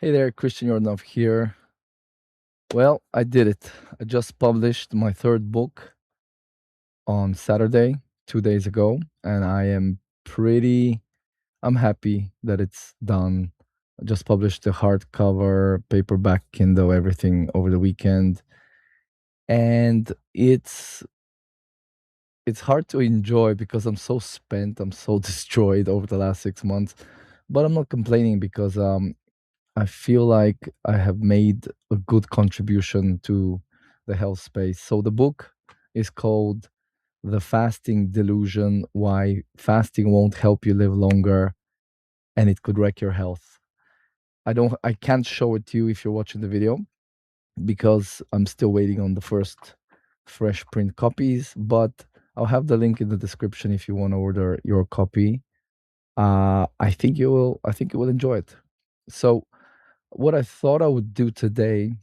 Hey there, Christian Yordanov here. Well, I did it. I just published my third book on Saturday, 2 days ago, and I'm happy that it's done. I just published the hardcover, paperback, Kindle, everything over the weekend. And it's hard to enjoy because I'm so spent, I'm so destroyed over the last 6 months. But I'm not complaining because I feel like I have made a good contribution to the health space. So the book is called The Fasting Delusion: Why Fasting Won't Help You Live Longer and It Could Wreck Your Health. I can't show it to you if you're watching the video because I'm still waiting on the first fresh print copies, but I'll have the link in the description if you want to order your copy. I think you will enjoy it. So what I thought I would do today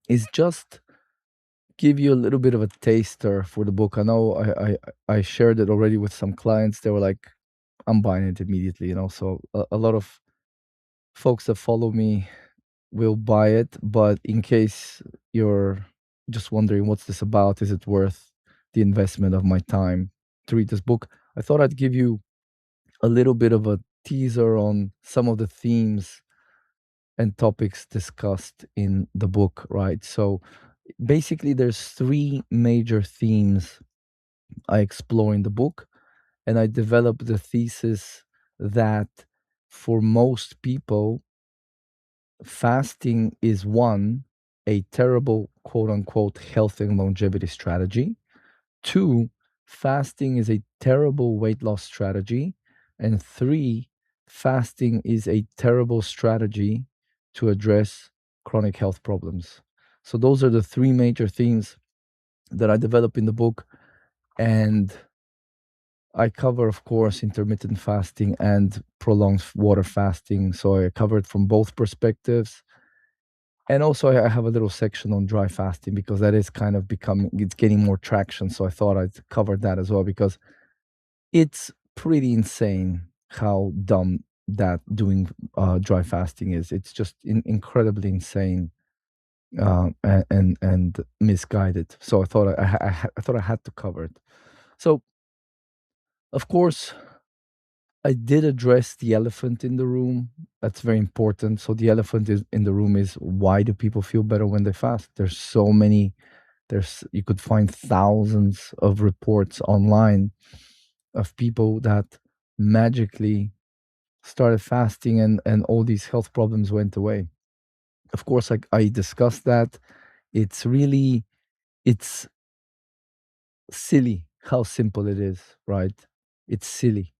is just give you a little bit of a taster for the book. I know I shared it already with some clients. They were like, "I'm buying it immediately," So a lot of folks that follow me will buy it. But in case you're just wondering what's this about, is it worth the investment of my time to read this book? I thought I'd give you a little bit of a teaser on some of the themes and topics discussed in the book, right? So basically, there's three major themes I explore in the book, and I develop the thesis that for most people, fasting is one, a terrible quote unquote health and longevity strategy. Two, fasting is a terrible weight loss strategy. And three, fasting is a terrible strategy to address chronic health problems. So, those are the three major themes that I develop in the book. And I cover, of course, intermittent fasting and prolonged water fasting. So, I cover it from both perspectives. And also, I have a little section on dry fasting because that is kind of it's getting more traction. So, I thought I'd cover that as well because it's pretty insane how dumb that doing dry fasting is. It's just incredibly insane and misguided. So I thought I thought I had to cover it. So of course I did address the elephant in the room. That's very important. So the elephant is in the room is, why do people feel better when they fast? There's so many. You could find thousands of reports online of people that magically started fasting and all these health problems went away. Of course, I discussed that. It's silly how simple it is, right? It's silly.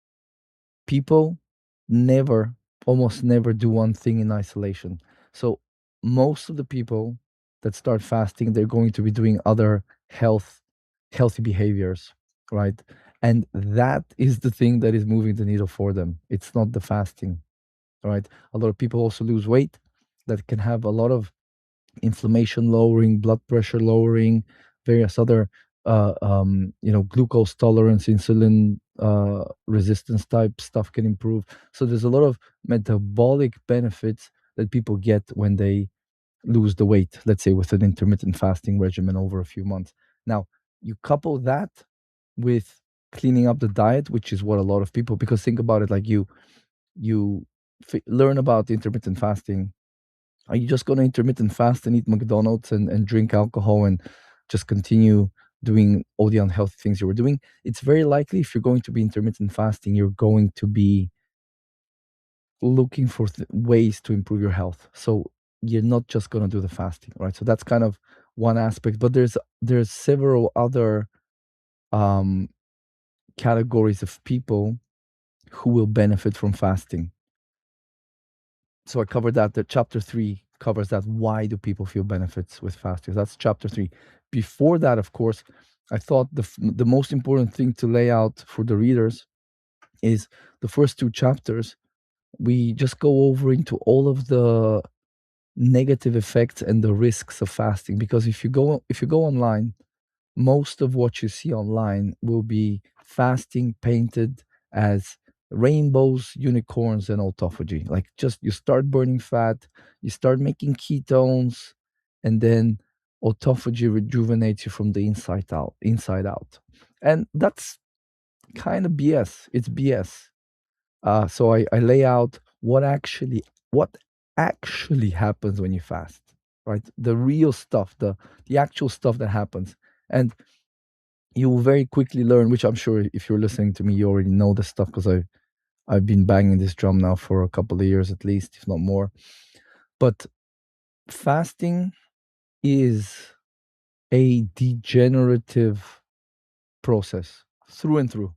People never, almost never do one thing in isolation. So most of the people that start fasting, they're going to be doing other healthy behaviors, right? And that is the thing that is moving the needle for them. It's not the fasting, right? A lot of people also lose weight that can have a lot of inflammation lowering, blood pressure lowering, various other, glucose tolerance, insulin resistance type stuff can improve. So there's a lot of metabolic benefits that people get when they lose the weight, let's say with an intermittent fasting regimen over a few months. Now, you couple that with cleaning up the diet, which is what a lot of people, because think about it, like you learn about intermittent fasting. Are you just going to intermittent fast and eat McDonald's and drink alcohol and just continue doing all the unhealthy things you were doing? It's very likely if you're going to be intermittent fasting, you're going to be looking for ways to improve your health. So you're not just going to do the fasting, right? So that's kind of one aspect, but there's several other um, categories of people who will benefit from fasting. So I covered that. The chapter 3 covers that. Why do people feel benefits with fasting? That's chapter 3. Before that, of course, I thought the most important thing to lay out for the readers is the first two chapters. We just go over into all of the negative effects and the risks of fasting, because if you go online, most of what you see online will be fasting painted as rainbows, unicorns, and autophagy. Like, just you start burning fat, you start making ketones, and then autophagy rejuvenates you from the inside out. Inside out, and that's kind of BS. It's BS. So I lay out what actually happens when you fast, right? The real stuff, the actual stuff that happens, and you will very quickly learn. Which I'm sure, if you're listening to me, you already know this stuff, because I've been banging this drum now for a couple of years at least, if not more. But fasting is a degenerative process through and through.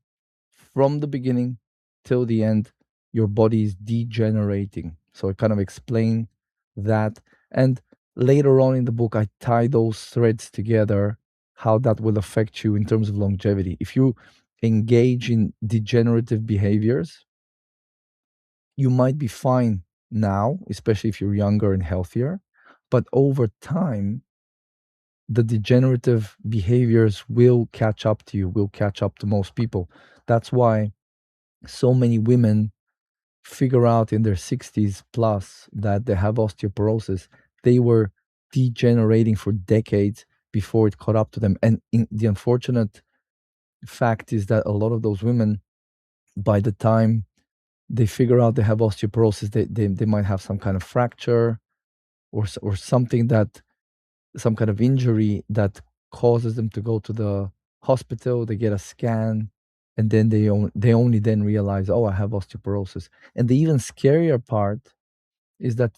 From the beginning till the end, your body is degenerating. So I kind of explain that. And later on in the book, I tie those threads together, how that will affect you in terms of longevity. If you engage in degenerative behaviors, you might be fine now, especially if you're younger and healthier. But over time, the degenerative behaviors will catch up to you, will catch up to most people. That's why so many women figure out in their 60s plus that they have osteoporosis. They were degenerating for decades before it caught up to them. And the unfortunate fact is that a lot of those women, by the time they figure out they have osteoporosis, they might have some kind of fracture, or something, that some kind of injury that causes them to go to the hospital. They get a scan, and then they only then realize, oh, I have osteoporosis. And the even scarier part is that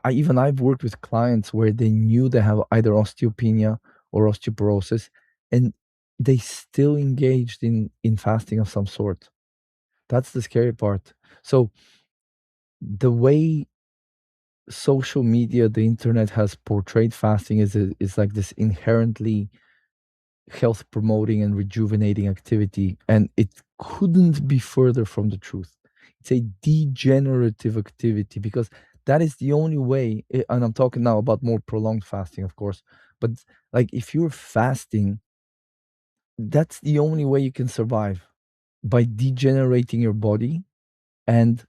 I've worked with clients where they knew they have either osteopenia or osteoporosis, and they still engaged in fasting of some sort. That's the scary part. So the way social media, the internet, has portrayed fasting is like this inherently health promoting and rejuvenating activity, and it couldn't be further from the truth. It's a degenerative activity, because that is the only way. And I'm talking now about more prolonged fasting, of course, but like, if you're fasting, that's the only way you can survive, by degenerating your body and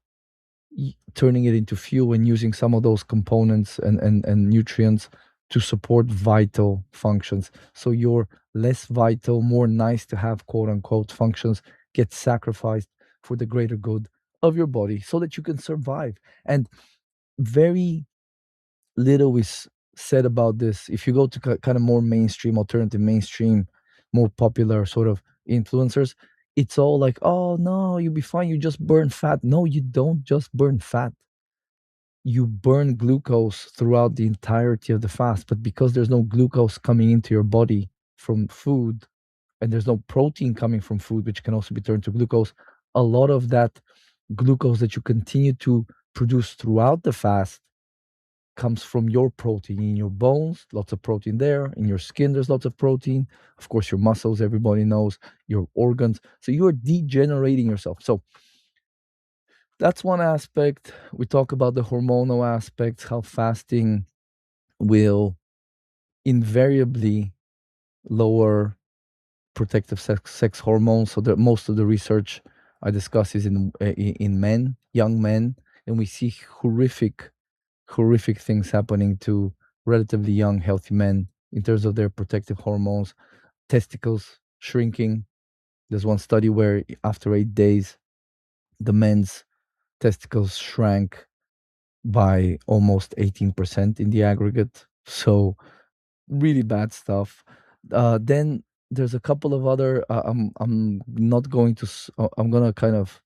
turning it into fuel, and using some of those components and nutrients to support vital functions. So your less vital, more nice to have, quote unquote, functions get sacrificed for the greater good of your body, so that you can survive. And very little is said about this. If you go to kind of more mainstream, alternative mainstream, more popular sort of influencers, it's all like, oh no, you'll be fine, you just burn fat. No, you don't just burn fat. You burn glucose throughout the entirety of the fast, but because there's no glucose coming into your body from food, and there's no protein coming from food, which can also be turned to glucose, a lot of that glucose that you continue to produce throughout the fast comes from your protein in your bones. Lots of protein there. In your skin, there's lots of protein. Of course, your muscles, everybody knows, your organs. So you are degenerating yourself. So that's one aspect. We talk about the hormonal aspects, how fasting will invariably lower protective sex hormones. So that most of the research I discuss is in men, young men, and we see horrific things happening to relatively young, healthy men in terms of their protective hormones, testicles shrinking. There's one study where after 8 days, the men's testicles shrank by almost 18% in the aggregate. So really bad stuff. Then there's a couple of other. I'm not going to. I'm gonna kind of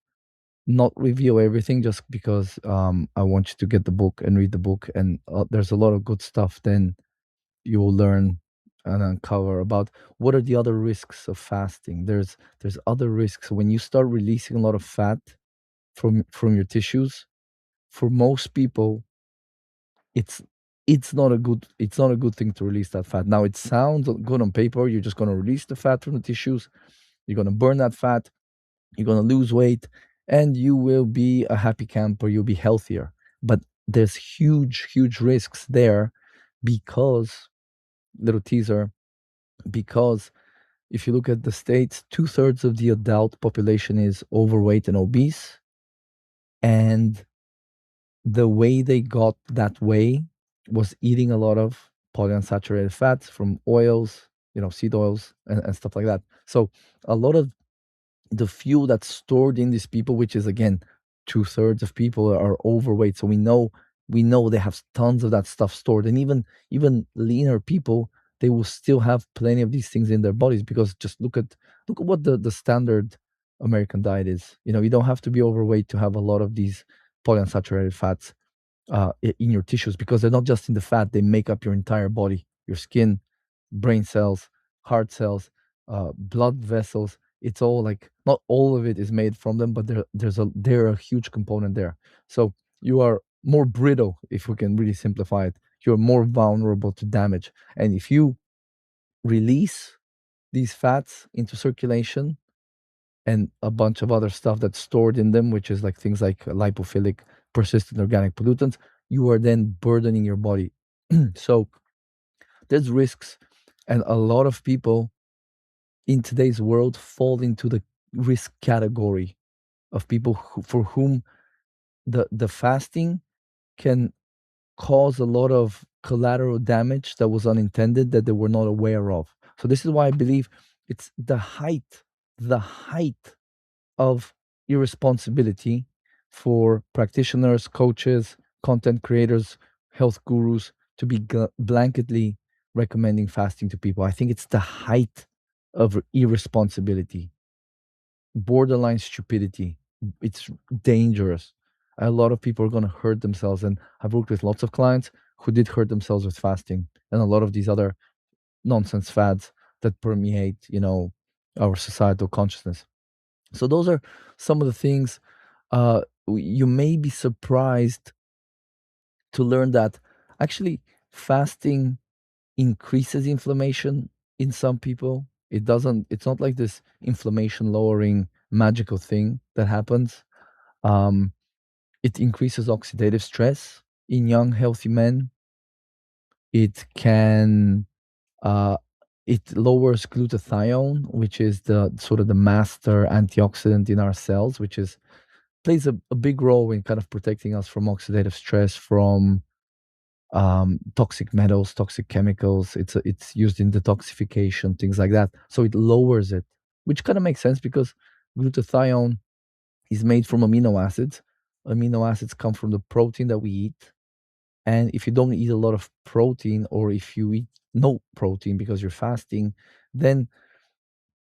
not reveal everything, just because I want you to get the book and read the book. And there's a lot of good stuff. Then you will learn and uncover about what are the other risks of fasting. There's other risks when you start releasing a lot of fat from your tissues. For most people, it's it's not a good thing to release that fat. Now, it sounds good on paper. You're just going to release the fat from the tissues. You're going to burn that fat. You're going to lose weight, and you will be a happy camper. You'll be healthier. But there's huge risks there, because, little teaser, because if you look at the states, two-thirds of the adult population is overweight and obese. And the way they got that way was eating a lot of polyunsaturated fats from oils, seed oils and stuff like that. So a lot of the fuel that's stored in these people, which is again 2/3 of people are overweight. So we know they have tons of that stuff stored, and even leaner people, they will still have plenty of these things in their bodies because just look at what the standard American diet is. You don't have to be overweight to have a lot of these polyunsaturated fats in your tissues because they're not just in the fat; they make up your entire body, your skin, brain cells, heart cells, blood vessels. It's all like not all of it is made from them, but they're a huge component there. So you are more brittle, if we can really simplify it. You're more vulnerable to damage, and if you release these fats into circulation and a bunch of other stuff that's stored in them, which is like things like lipophilic persistent organic pollutants, you are then burdening your body. So there's risks, and a lot of people in today's world fall into the risk category of people for whom the fasting can cause a lot of collateral damage that was unintended that they were not aware of. So this is why I believe it's the height of irresponsibility for practitioners, coaches, content creators, health gurus to be blanketly recommending fasting to people. I think it's the height of irresponsibility, borderline stupidity. It's dangerous. A lot of people are going to hurt themselves. And I've worked with lots of clients who did hurt themselves with fasting and a lot of these other nonsense fads that permeate, our societal consciousness. So those are some of the things. You may be surprised to learn that actually fasting increases inflammation in some people. It's not like this inflammation lowering magical thing that happens. Um, it increases oxidative stress in young, healthy men. It can uh, it lowers glutathione, which is the sort of the master antioxidant in our cells, which is plays a big role in kind of protecting us from oxidative stress, from toxic metals, toxic chemicals. It's used in detoxification, things like that. So it lowers it, which kind of makes sense because glutathione is made from amino acids. Amino acids come from the protein that we eat. And if you don't eat a lot of protein, or if you eat no protein because you're fasting, then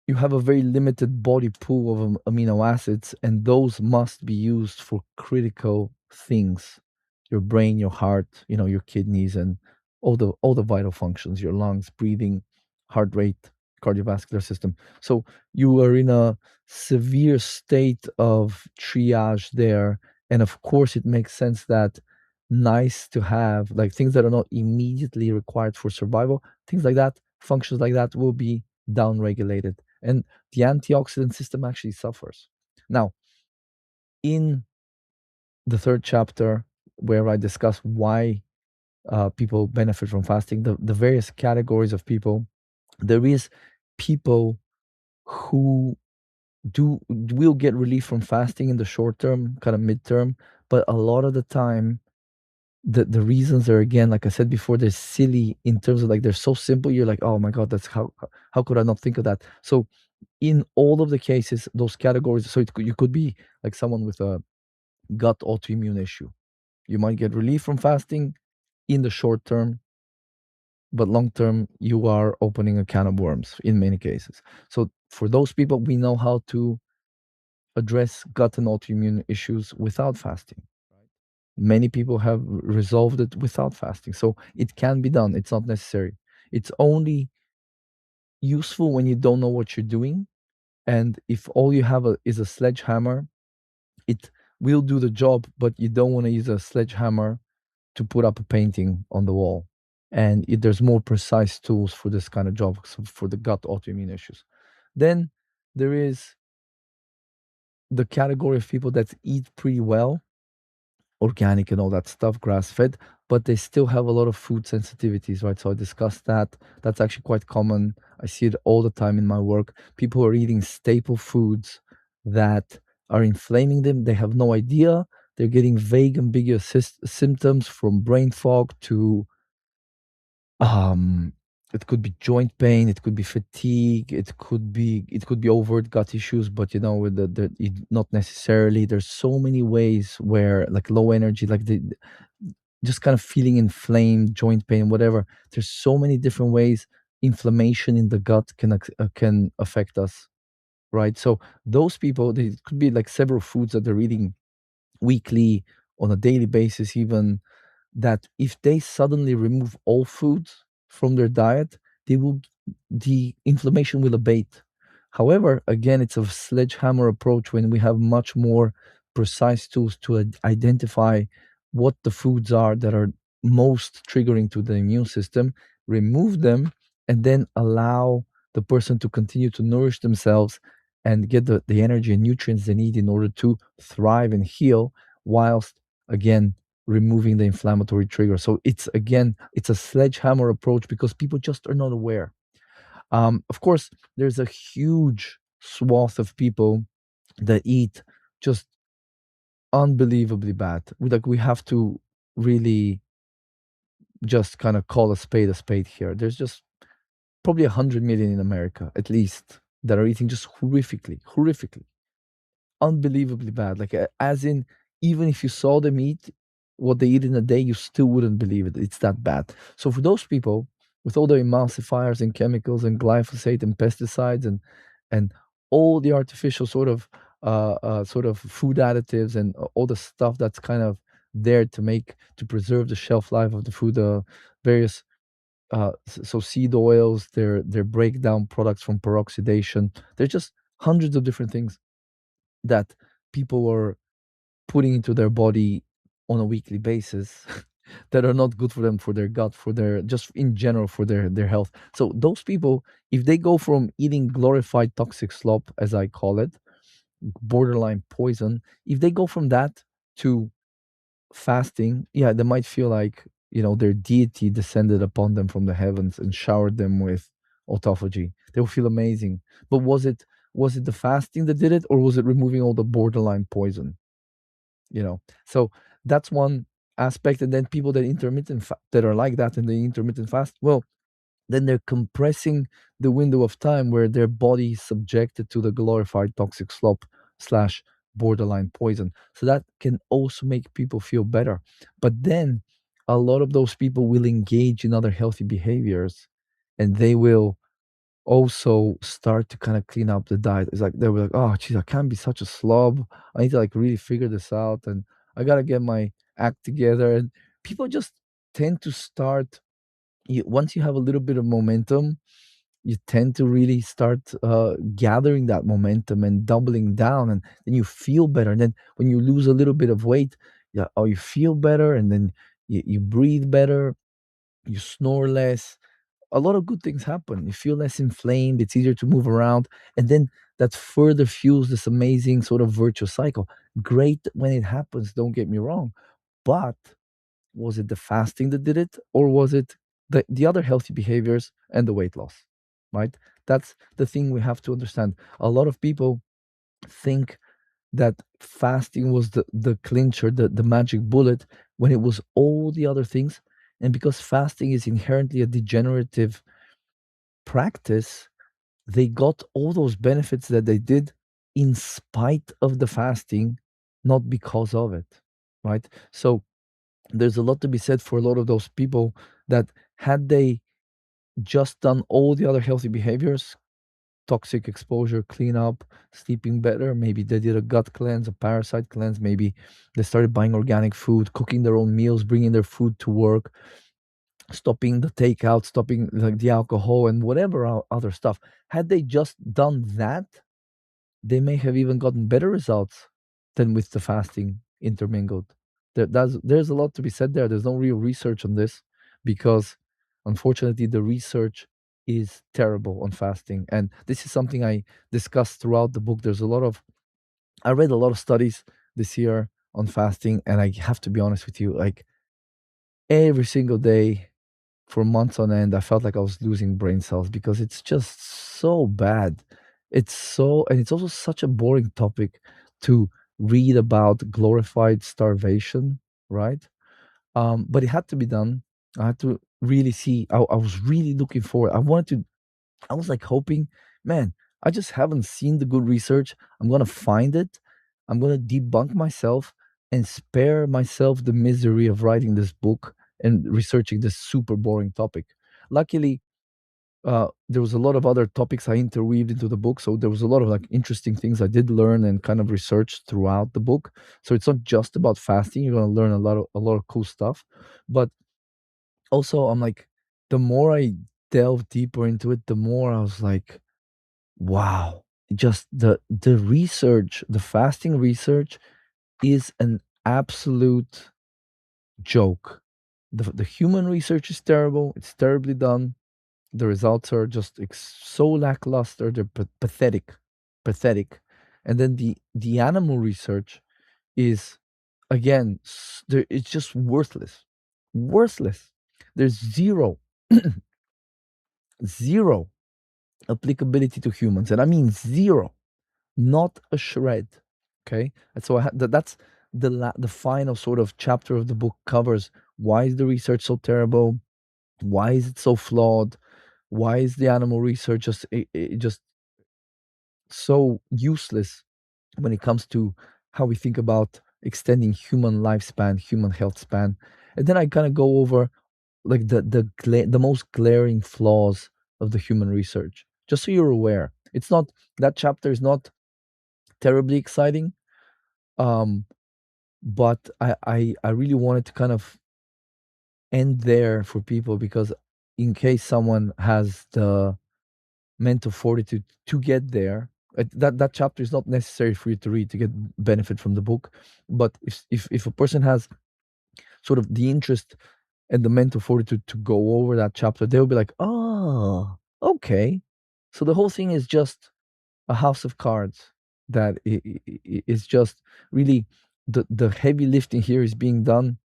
you have a very limited body pool of amino acids, and those must be used for critical things: your brain, your heart, your kidneys, and all the vital functions, your lungs, breathing, heart rate, cardiovascular system. So you are in a severe state of triage there. And of course it makes sense that nice to have, like things that are not immediately required for survival, things like that, functions like that will be down regulated, and the antioxidant system actually suffers. Now, in the third chapter, where I discuss why people benefit from fasting, the various categories of people, there is people who will get relief from fasting in the short term, kind of midterm, but a lot of the time, the reasons are, again, like I said before, they're silly in terms of like they're so simple. You're like, oh my god, that's how could I not think of that? So in all of the cases, those categories, so you could be like someone with a gut autoimmune issue. You might get relief from fasting in the short term, but long term, you are opening a can of worms in many cases. So for those people, we know how to address gut and autoimmune issues without fasting. Many people have resolved it without fasting. So it can be done. It's not necessary. It's only useful when you don't know what you're doing. And if all you have is a sledgehammer, it will do the job, but you don't want to use a sledgehammer to put up a painting on the wall. And there's more precise tools for this kind of job, so for the gut autoimmune issues. Then there is the category of people that eat pretty well, organic and all that stuff, grass fed, but they still have a lot of food sensitivities, right? So I discussed that. That's actually quite common. I see it all the time in my work. People are eating staple foods that are inflaming them. They have no idea, They're getting vague, ambiguous symptoms from brain fog to um, it could be joint pain, it could be fatigue, it could be overt gut issues, but with not necessarily. There's so many ways where like low energy, like just kind of feeling inflamed, joint pain, whatever. There's so many different ways inflammation in the gut can affect us, right? So those people, they could be like several foods that they're eating weekly, on a daily basis even, that if they suddenly remove all foods from their diet, they will the inflammation will abate. However, again, it's a sledgehammer approach when we have much more precise tools to identify what the foods are that are most triggering to the immune system, remove them, and then allow the person to continue to nourish themselves and get the energy and nutrients they need in order to thrive and heal, whilst again removing the inflammatory trigger. So it's a sledgehammer approach because people just are not aware. Of course, there's a huge swath of people that eat just unbelievably bad. We have to really just kind of call a spade here. There's just probably 100 million in America, at least, that are eating just horrifically, unbelievably bad. Like, as in, even if you saw them eat what they eat in a day, you still wouldn't believe it. It's that bad. So for those people, with all the emulsifiers and chemicals and glyphosate and pesticides and all the artificial sort of food additives and all the stuff that's kind of there to preserve the shelf life of the food, various so seed oils, their breakdown products from peroxidation. There's just hundreds of different things that people are putting into their body on a weekly basis that are not good for them, for their gut, for their, just in general, for their health. So those people, if they go from eating glorified toxic slop, as I call it, borderline poison, if they go from that to fasting, yeah, they might feel like, their deity descended upon them from the heavens and showered them with autophagy. They will feel amazing. But was it the fasting that did it, or was it removing all the borderline poison? So that's one aspect. And then people that are like that and the intermittent fast, well, then they're compressing the window of time where their body is subjected to the glorified toxic slop slash borderline poison. So that can also make people feel better. But then a lot of those people will engage in other healthy behaviors, and they will also start to kind of clean up the diet. It's like they were like, "Oh, geez, I can't be such a slob. I need to like really figure this out, and I gotta get my act together." And people just tend to start. Once you have a little bit of momentum, you tend to really start gathering that momentum and doubling down, and then you feel better. And then when you lose a little bit of weight, yeah, oh, you feel better, and then you breathe better, you snore less, a lot of good things happen. You feel less inflamed, it's easier to move around, and then that further fuels this amazing sort of virtuous cycle. Great when it happens, don't get me wrong, but was it the fasting that did it, or was it the other healthy behaviors and the weight loss? Right? That's the thing we have to understand. A lot of people think that fasting was the clincher, the magic bullet, when it was all the other things. And because fasting is inherently a degenerative practice, they got all those benefits that they did in spite of the fasting, not because of it, right? So there's a lot to be said for a lot of those people that, had they just done all the other healthy behaviors, toxic exposure cleanup, sleeping better, maybe they did a gut cleanse, a parasite cleanse, maybe they started buying organic food, cooking their own meals, bringing their food to work, stopping the takeout, stopping like the alcohol and whatever other stuff. Had they just done that, they may have even gotten better results than with the fasting intermingled. There's a lot to be said there. There's no real research on this because, unfortunately, the research is terrible on fasting. And this is something I discussed throughout the book. I read a lot of studies this year on fasting, and I have to be honest with you, like every single day for months on end, I felt like I was losing brain cells because it's just so bad. And it's also such a boring topic to read about glorified starvation, right? But it had to be done. I had to really see. I was really looking forward. I was like hoping, man, I just haven't seen the good research. I'm gonna find it. I'm gonna debunk myself and spare myself the misery of writing this book and researching this super boring topic. Luckily, there was a lot of other topics I interweaved into the book, so there was a lot of like interesting things I did learn and kind of research throughout the book. So it's not just about fasting. You're gonna learn a lot of cool stuff, but also I'm like, the more I delve deeper into it, the more I was like, wow, just the research, the fasting research is an absolute joke. The human research is terrible. It's terribly done. The results are just so lackluster. They're pathetic, pathetic. And then the animal research is, again, it's just worthless, worthless. There's zero applicability to humans, and I mean zero, not a shred. Okay, and so that's the final sort of chapter of the book covers why is the research so terrible, why is it so flawed, why is the animal research just so useless when it comes to how we think about extending human lifespan, human health span. And then I kind of go over like the most glaring flaws of the human research, just so you're aware. It's not, that chapter is not terribly exciting, um but I really wanted to kind of end there for people, because in case someone has the mental fortitude to get there, that chapter is not necessary for you to read to get benefit from the book. But if a person has sort of the interest and the mental fortitude to go over that chapter, they'll be like, oh, okay, so the whole thing is just a house of cards, that is just really, the heavy lifting here is being done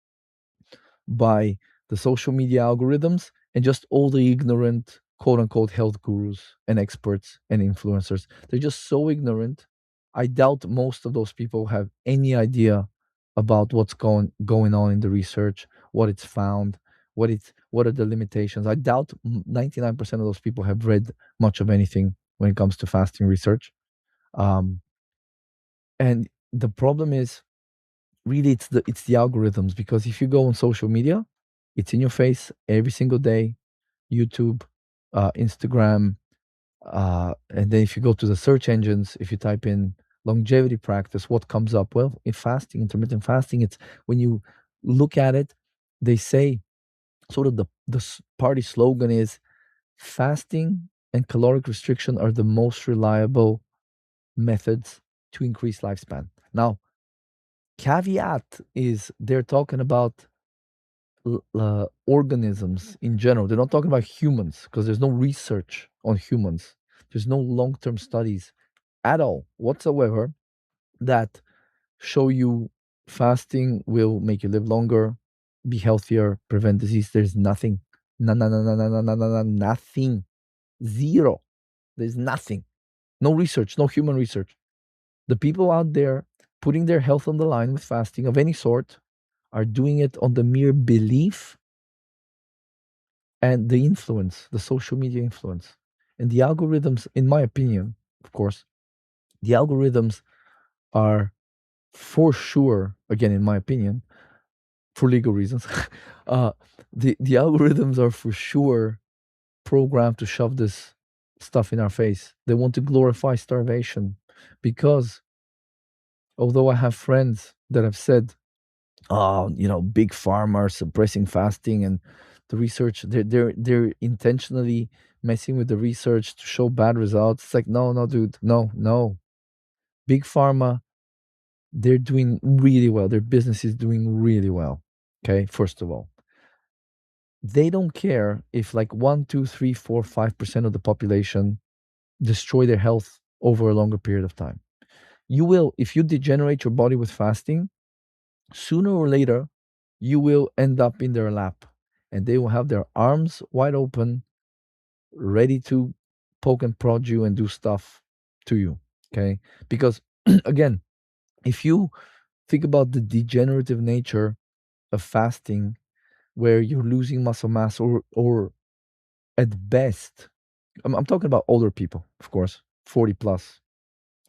by the social media algorithms and just all the ignorant quote unquote health gurus and experts and influencers. They're just so ignorant. I doubt most of those people have any idea about what's going on in the research, what it's found, what are the limitations. I doubt 99% of those people have read much of anything when it comes to fasting research. Um, and the problem is, really, it's the algorithms, because if you go on social media, it's in your face every single day. YouTube, Instagram, and then if you go to the search engines, if you type in longevity practice, what comes up? Well, in fasting, intermittent fasting, it's, when you look at it, they say sort of the party slogan is, fasting and caloric restriction are the most reliable methods to increase lifespan. Now, caveat is, they're talking about organisms in general. They're not talking about humans, because there's no research on humans. There's no long-term studies at all whatsoever that show you fasting will make you live longer, be healthier, prevent disease. There's nothing. No, no, no, no, no, no, no, no, no, nothing. Zero. There's nothing. No research, no human research. The people out there putting their health on the line with fasting of any sort are doing it on the mere belief and the influence, the social media influence. And the algorithms, in my opinion, of course, the algorithms are for sure, again, in my opinion, for legal reasons, uh, the algorithms are for sure programmed to shove this stuff in our face. They want to glorify starvation, because although I have friends that have said, oh, big pharma are suppressing fasting, and the research, they're intentionally messing with the research to show bad results. It's like, no, no, dude, no, no. Big pharma, they're doing really well. Their business is doing really well. Okay, first of all, they don't care if like 1, 2, 3, 4, 5% of the population destroy their health over a longer period of time. You will, if you degenerate your body with fasting, sooner or later, you will end up in their lap, and they will have their arms wide open, ready to poke and prod you and do stuff to you. Okay. Because again, If you think about the degenerative nature of fasting, where you're losing muscle mass, or at best, I'm talking about older people, of course, 40 plus,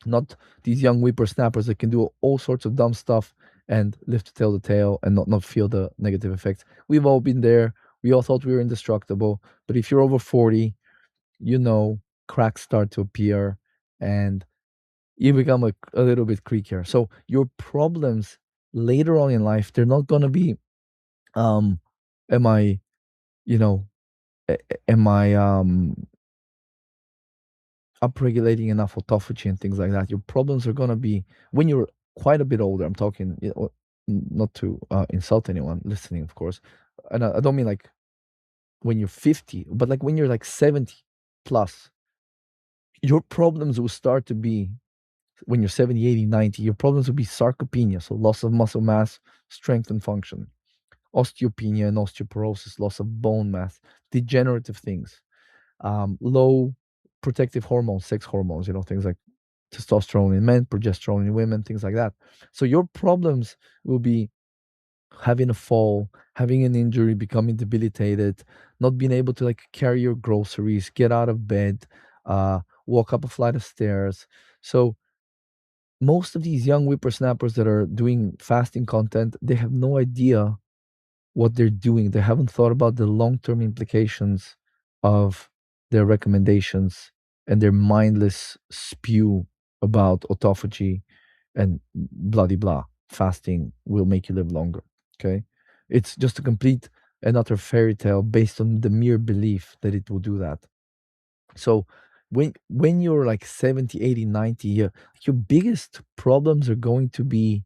not these young whippersnappers that can do all sorts of dumb stuff and live to tell the tale and not feel the negative effects. We've all been there. We all thought we were indestructible. But if you're over 40, you know, cracks start to appear and you become a little bit creakier. So your problems later on in life, they're not going to be, um, am I, you know, am I upregulating enough autophagy and things like that? Your problems are going to be when you're quite a bit older. I'm talking, not to insult anyone listening, of course. And I don't mean like when you're 50, but like when you're like 70 plus, your problems will start to be when you're 70, 80, 90. Your problems will be sarcopenia, so loss of muscle mass, strength and function, osteopenia and osteoporosis, loss of bone mass, degenerative things, low protective hormones, sex hormones, things like testosterone in men, progesterone in women, things like that. So your problems will be having a fall, having an injury, becoming debilitated, not being able to like carry your groceries, get out of bed, walk up a flight of stairs. So most of these young whippersnappers that are doing fasting content, they have no idea what they're doing. They haven't thought about the long-term implications of their recommendations and their mindless spew about autophagy and bloody blah. Fasting will make you live longer. Okay. It's just a complete and utter fairy tale based on the mere belief that it will do that. So when you're like 70, 80, 90, your biggest problems are going to be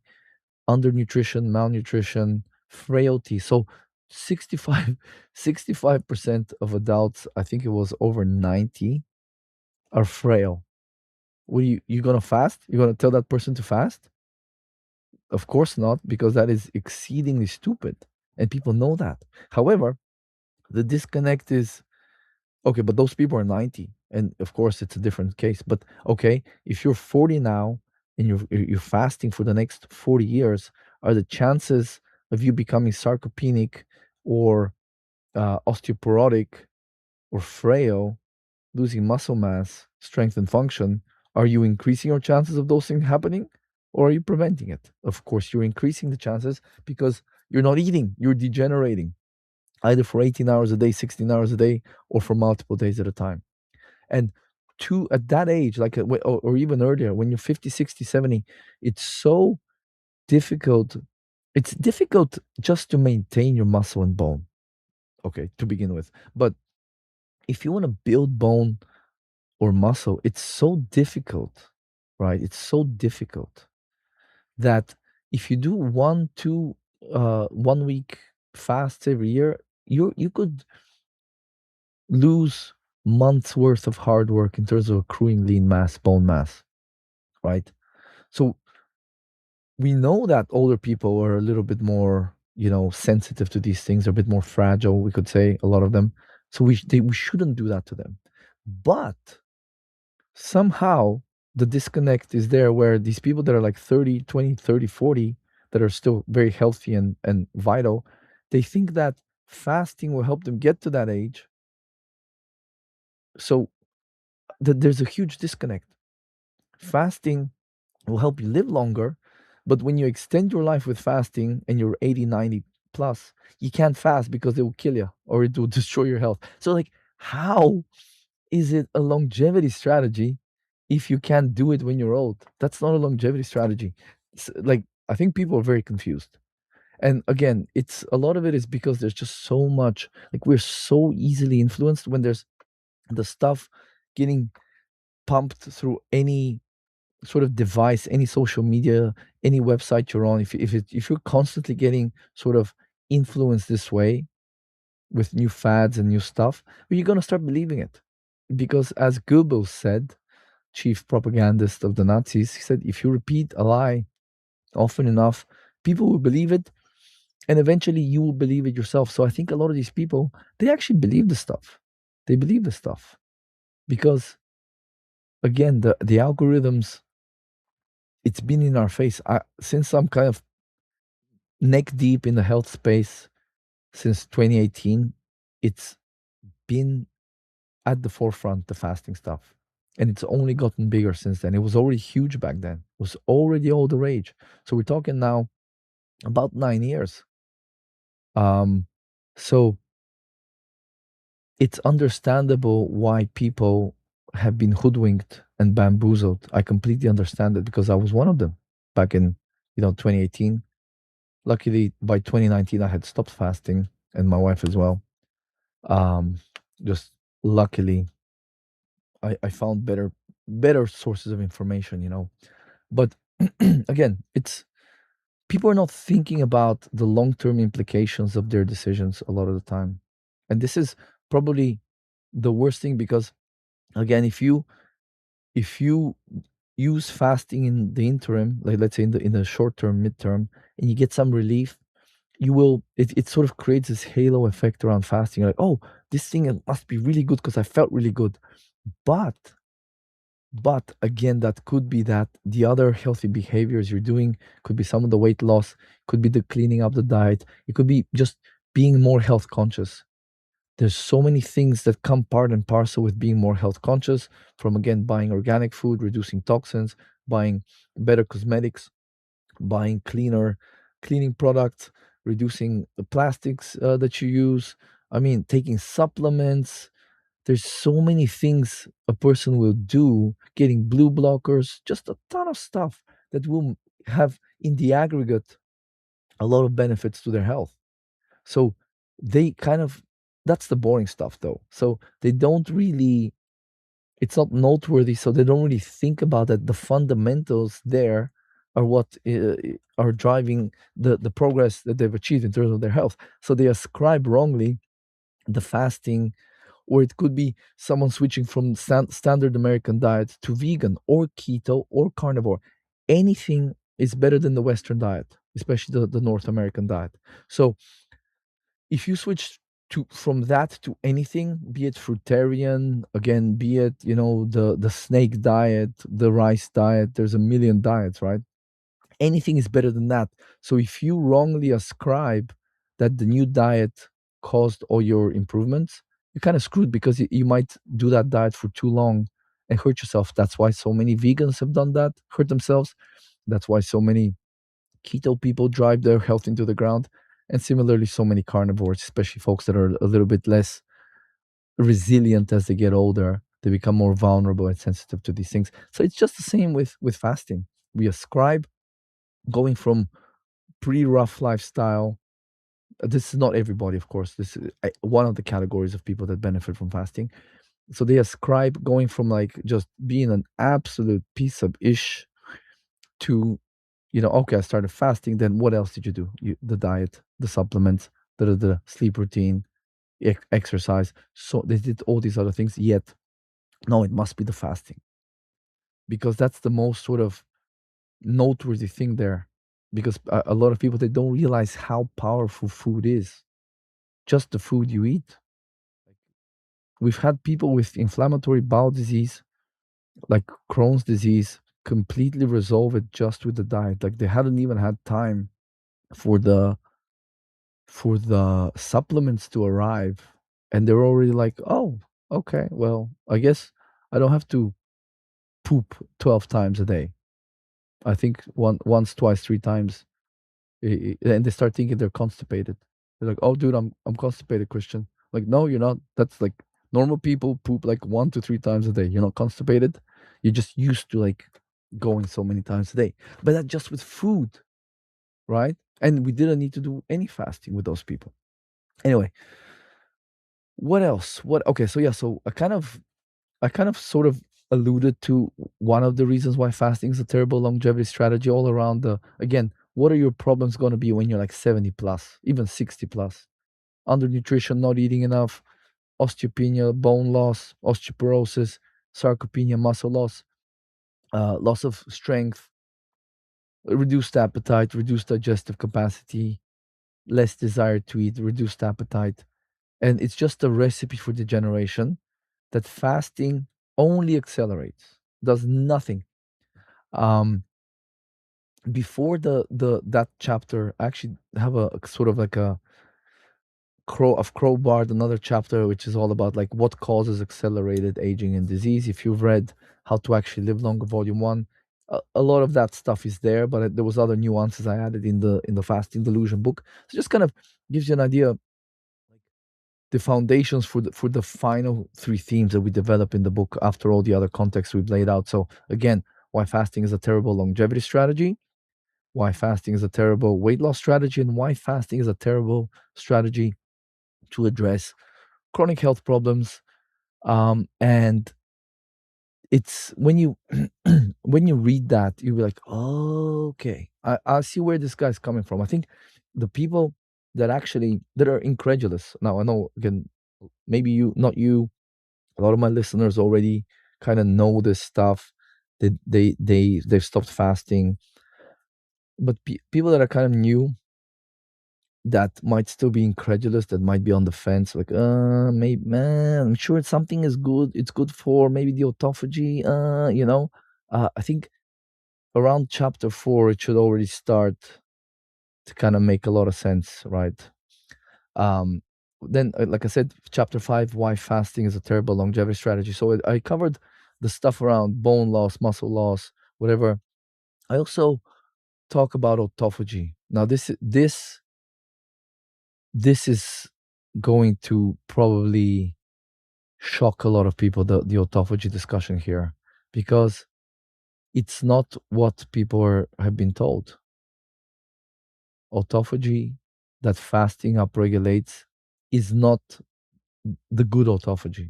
undernutrition, malnutrition, frailty. So 65, 65% of adults, I think it was over 90, are frail. What you gonna fast? You're gonna tell that person to fast? Of course not, because that is exceedingly stupid. And people know that. However, the disconnect is okay, but those people are 90. And of course it's a different case. But okay, if you're 40 now and you're fasting for the next 40 years, are the chances of you becoming sarcopenic or osteoporotic or frail, losing muscle mass, strength and function, are you increasing your chances of those things happening or are you preventing it? Of course, you're increasing the chances because you're not eating, you're degenerating either for 18 hours a day, 16 hours a day, or for multiple days at a time. And at that age, like or even earlier, when you're 50, 60, 70, it's so difficult. It's difficult just to maintain your muscle and bone, okay, to begin with. But if you want to build bone or muscle, it's so difficult, right? It's so difficult that if you do 1 week fasts every year, you could lose months worth of hard work in terms of accruing lean mass, bone mass, right? So we know that older people are a little bit more, sensitive to these things, are a bit more fragile, we could say, a lot of them. So we shouldn't do that to them. But somehow the disconnect is there where these people that are like 30, 20, 30, 40, that are still very healthy and vital, they think that fasting will help them get to that age. So there's a huge disconnect. Fasting will help you live longer, but when you extend your life with fasting and you're 80, 90 plus, you can't fast because it will kill you or it will destroy your health. So like, how is it a longevity strategy if you can't do it when you're old? That's not a longevity strategy. Like, I think people are very confused. And again, it's a lot of it is because there's just so much, like we're so easily influenced when there's the stuff getting pumped through any sort of device, any social media, any website you're on. If you're constantly getting sort of influenced this way with new fads and new stuff, well, you're gonna start believing it. Because as Goebbels said, chief propagandist of the Nazis, he said, if you repeat a lie often enough, people will believe it, and eventually you will believe it yourself. So I think a lot of these people, they actually believe the stuff. They believe the stuff because again, the algorithms it's been in our face. Since I'm kind of neck deep in the health space since 2018, it's been at the forefront, the fasting stuff. And it's only gotten bigger since then. It was already huge back then. It was already all the rage. So we're talking now about 9 years. Um, so it's understandable why people have been hoodwinked and bamboozled. I completely understand it because I was one of them back in 2018. Luckily, by 2019, I had stopped fasting, and my wife as well. Um, just luckily, I found better sources of information. But again, it's people are not thinking about the long term implications of their decisions a lot of the time, and this is probably the worst thing because again, if you use fasting in the interim, like let's say in the short term, midterm, and you get some relief, it sort of creates this halo effect around fasting. You're like, oh, this thing must be really good because I felt really good. But again, that could be that the other healthy behaviors you're doing could be some of the weight loss, could be the cleaning up the diet, it could be just being more health conscious. There's so many things that come part and parcel with being more health conscious, from again buying organic food, reducing toxins, buying better cosmetics, buying cleaning products, reducing the plastics that you use. I mean, taking supplements. There's so many things a person will do, getting blue blockers, just a ton of stuff that will have in the aggregate a lot of benefits to their health. So they kind of that's the boring stuff though. So they don't really it's not noteworthy, so they don't really think about that the fundamentals there are what are driving the progress that they've achieved in terms of their health. So they ascribe wrongly the fasting, or it could be someone switching from standard American diet to vegan or keto or carnivore. Anything is better than the Western diet, especially the North American diet. So if you switch from that to anything, be it fruitarian, again, be it the snake diet, the rice diet, there's a million diets, right? Anything is better than that. So if you wrongly ascribe that the new diet caused all your improvements, you're kind of screwed because you might do that diet for too long and hurt yourself. That's why so many vegans have done that, hurt themselves. That's why so many keto people drive their health into the ground. And similarly, so many carnivores, especially folks that are a little bit less resilient as they get older, they become more vulnerable and sensitive to these things. So it's just the same with fasting. We ascribe going from pre-rough lifestyle. This is not everybody, of course. This is one of the categories of people that benefit from fasting. So they ascribe going from like just being an absolute piece of ish to, okay, I started fasting. Then what else did you do? The diet, the supplements, the sleep routine, exercise. So they did all these other things. Yet, no, it must be the fasting because that's the most sort of noteworthy thing there. Because a lot of people, they don't realize how powerful food is. Just the food you eat. We've had people with inflammatory bowel disease, like Crohn's disease, completely resolve it just with the diet. Like they hadn't even had time for the supplements to arrive, and they're already like, oh, okay, well, I guess I don't have to poop 12 times a day. I think once, twice, three times, and they start thinking they're constipated. They're like, oh, dude, I'm constipated, Christian. Like, no, you're not. That's like normal people poop like 1 to 3 times a day. You're not constipated. You're just used to like going so many times a day. But that's just with food, right? And we didn't need to do any fasting with those people. Anyway, what else? What okay, so yeah, so I kind of sort of alluded to one of the reasons why fasting is a terrible longevity strategy all around the again, what are your problems going to be when you're like 70 plus, even 60 plus? Undernutrition, not eating enough, osteopenia, bone loss, osteoporosis, sarcopenia, muscle loss, loss of strength, reduced appetite, reduced digestive capacity, less desire to eat, reduced appetite. And it's just a recipe for degeneration that fasting only accelerates, does nothing. Um, before the that chapter, I actually have a sort of like a crowbarred another chapter which is all about like what causes accelerated aging and disease. If you've read How to Actually Live Longer, Volume One, a lot of that stuff is there, but there was other nuances I added in the Fasting Delusion book. So just kind of gives you an idea like the foundations for the final three themes that we develop in the book after all the other contexts we've laid out. So again, why fasting is a terrible longevity strategy, why fasting is a terrible weight loss strategy, and why fasting is a terrible strategy to address chronic health problems. And it's when you when you read that, you'll be like, oh, okay, I see where this guy's coming from. I think the people that are incredulous now, I know again, maybe you, not you, a lot of my listeners already kind of know this stuff. They've stopped fasting, but people that are kind of new, that might still be incredulous, that might be on the fence, like, maybe, man, I'm sure something is good. It's good for maybe the autophagy, I think around chapter 4, it should already start to kind of make a lot of sense, right? Um, then, like I said, chapter 5, why fasting is a terrible longevity strategy. So I covered the stuff around bone loss, muscle loss, whatever. I also talk about autophagy. Now, this is going to probably shock a lot of people, the autophagy discussion here, because it's not what people have been told. Autophagy that fasting upregulates is not the good autophagy.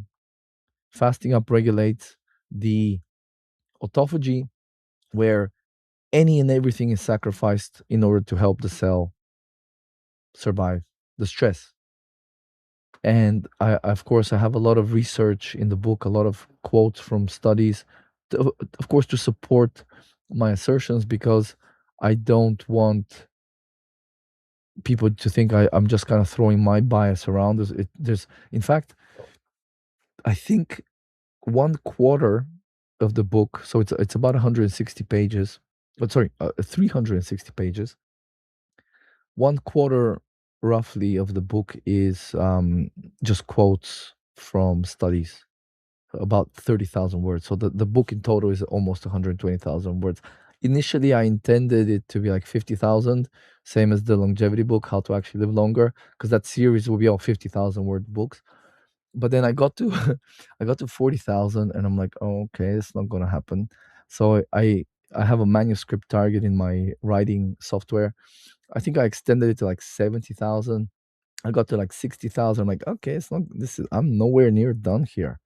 Fasting upregulates the autophagy where any and everything is sacrificed in order to help the cell survive the stress. And of course, I have a lot of research in the book, a lot of quotes from studies, of course, to support my assertions, because I don't want people to think I'm just kind of throwing my bias around. In fact, I think one quarter of the book, so it's about 160 pages, but sorry, 360 pages. One quarter roughly of the book is just quotes from studies, about 30,000 words. So the book in total is almost 120,000 words. Initially, I intended it to be like 50,000, same as the longevity book, How to Actually Live Longer, because that series will be all 50,000 word books. But then I got to I got to 40,000, and I'm like, oh, okay, it's not gonna happen. So I have a manuscript target in my writing software. I think I extended it to like 70,000. I got to like 60,000. I'm like, okay, it's not this is I'm nowhere near done here.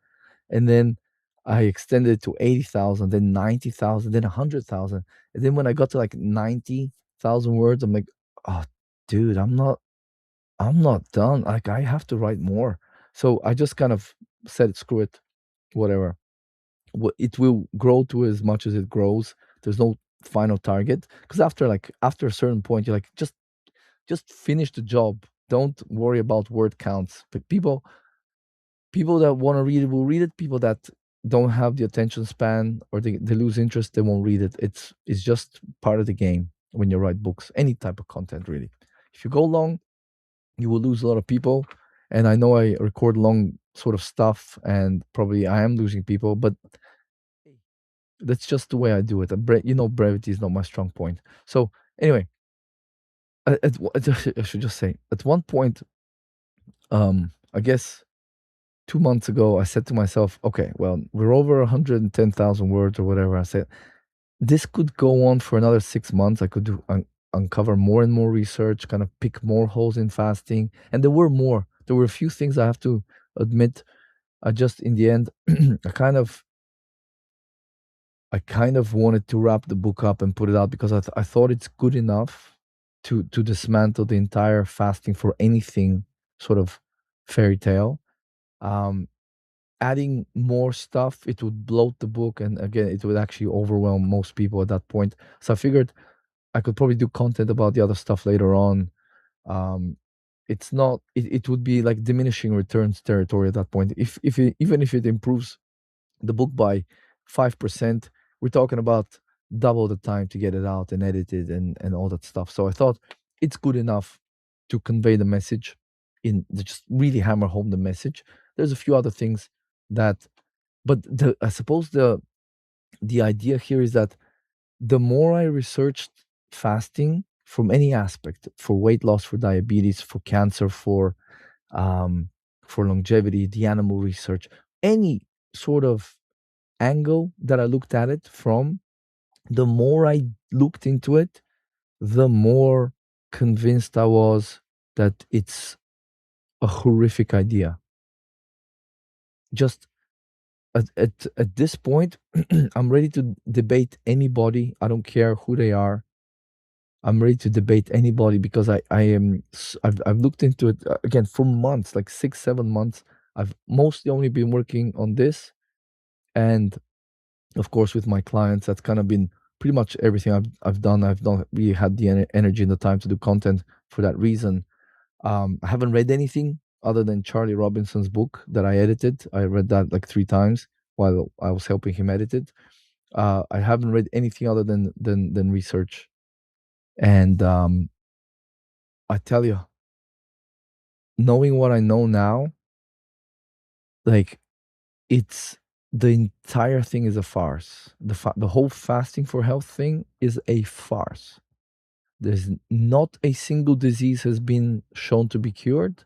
And then I extended it to 80,000, then 90,000, then 100,000. And then when I got to like 90,000 words, I'm like, oh, dude, I'm not done. Like, I have to write more. So I just kind of said, screw it, whatever. It will grow to as much as it grows. There's no final target, because after a certain point, you're like, just finish the job. Don't worry about word counts. But people that want to read it will read it. People that don't have the attention span, or they lose interest, they won't read it. It's just part of the game when you write books, any type of content, really. If you go long, you will lose a lot of people. And I know I record long sort of stuff, and probably I am losing people, but that's just the way I do it. Brevity is not my strong point. So anyway, I should just say, at one point, I guess 2 months ago, I said to myself, okay, well, we're over 110,000 words or whatever. I said, this could go on for another 6 months. I could uncover more and more research, kind of pick more holes in fasting. And there were more. There were a few things, I have to admit. I just, in the end, I kind of wanted to wrap the book up and put it out, because I thought it's good enough to dismantle the entire fasting for anything sort of fairy tale. Um, Adding more stuff, it would bloat the book, and again, it would actually overwhelm most people at that point. So I figured I could probably do content about the other stuff later on. Um, it's not. It would be like diminishing returns territory at that point. Even if it improves the book by 5%, we're talking about double the time to get it out and edit it and all that stuff. So I thought it's good enough to convey the message in just really hammer home the message. There's a few other things that, but the I suppose the idea here is that the more I researched fasting from any aspect, for weight loss, for diabetes, for cancer, um, for longevity, the animal research, any sort of angle that I looked at it from, the more I looked into it, the more convinced I was that it's a horrific idea. Just at this point, I'm ready to debate anybody. I don't care who they are. I'm ready to debate anybody because I've looked into it again for months, like 6 7 months. I've mostly only been working on this, and of course with my clients, that's kind of been pretty much everything I've done. I've not really had the energy and the time to do content for that reason. I haven't read anything other than Charlie Robinson's book that I edited. I read that like 3 times while I was helping him edit it. I haven't read anything other than research, and I tell you, knowing what I know now, like it's the entire thing is a farce. The whole fasting for health thing is a farce. There's not a single disease has been shown to be cured,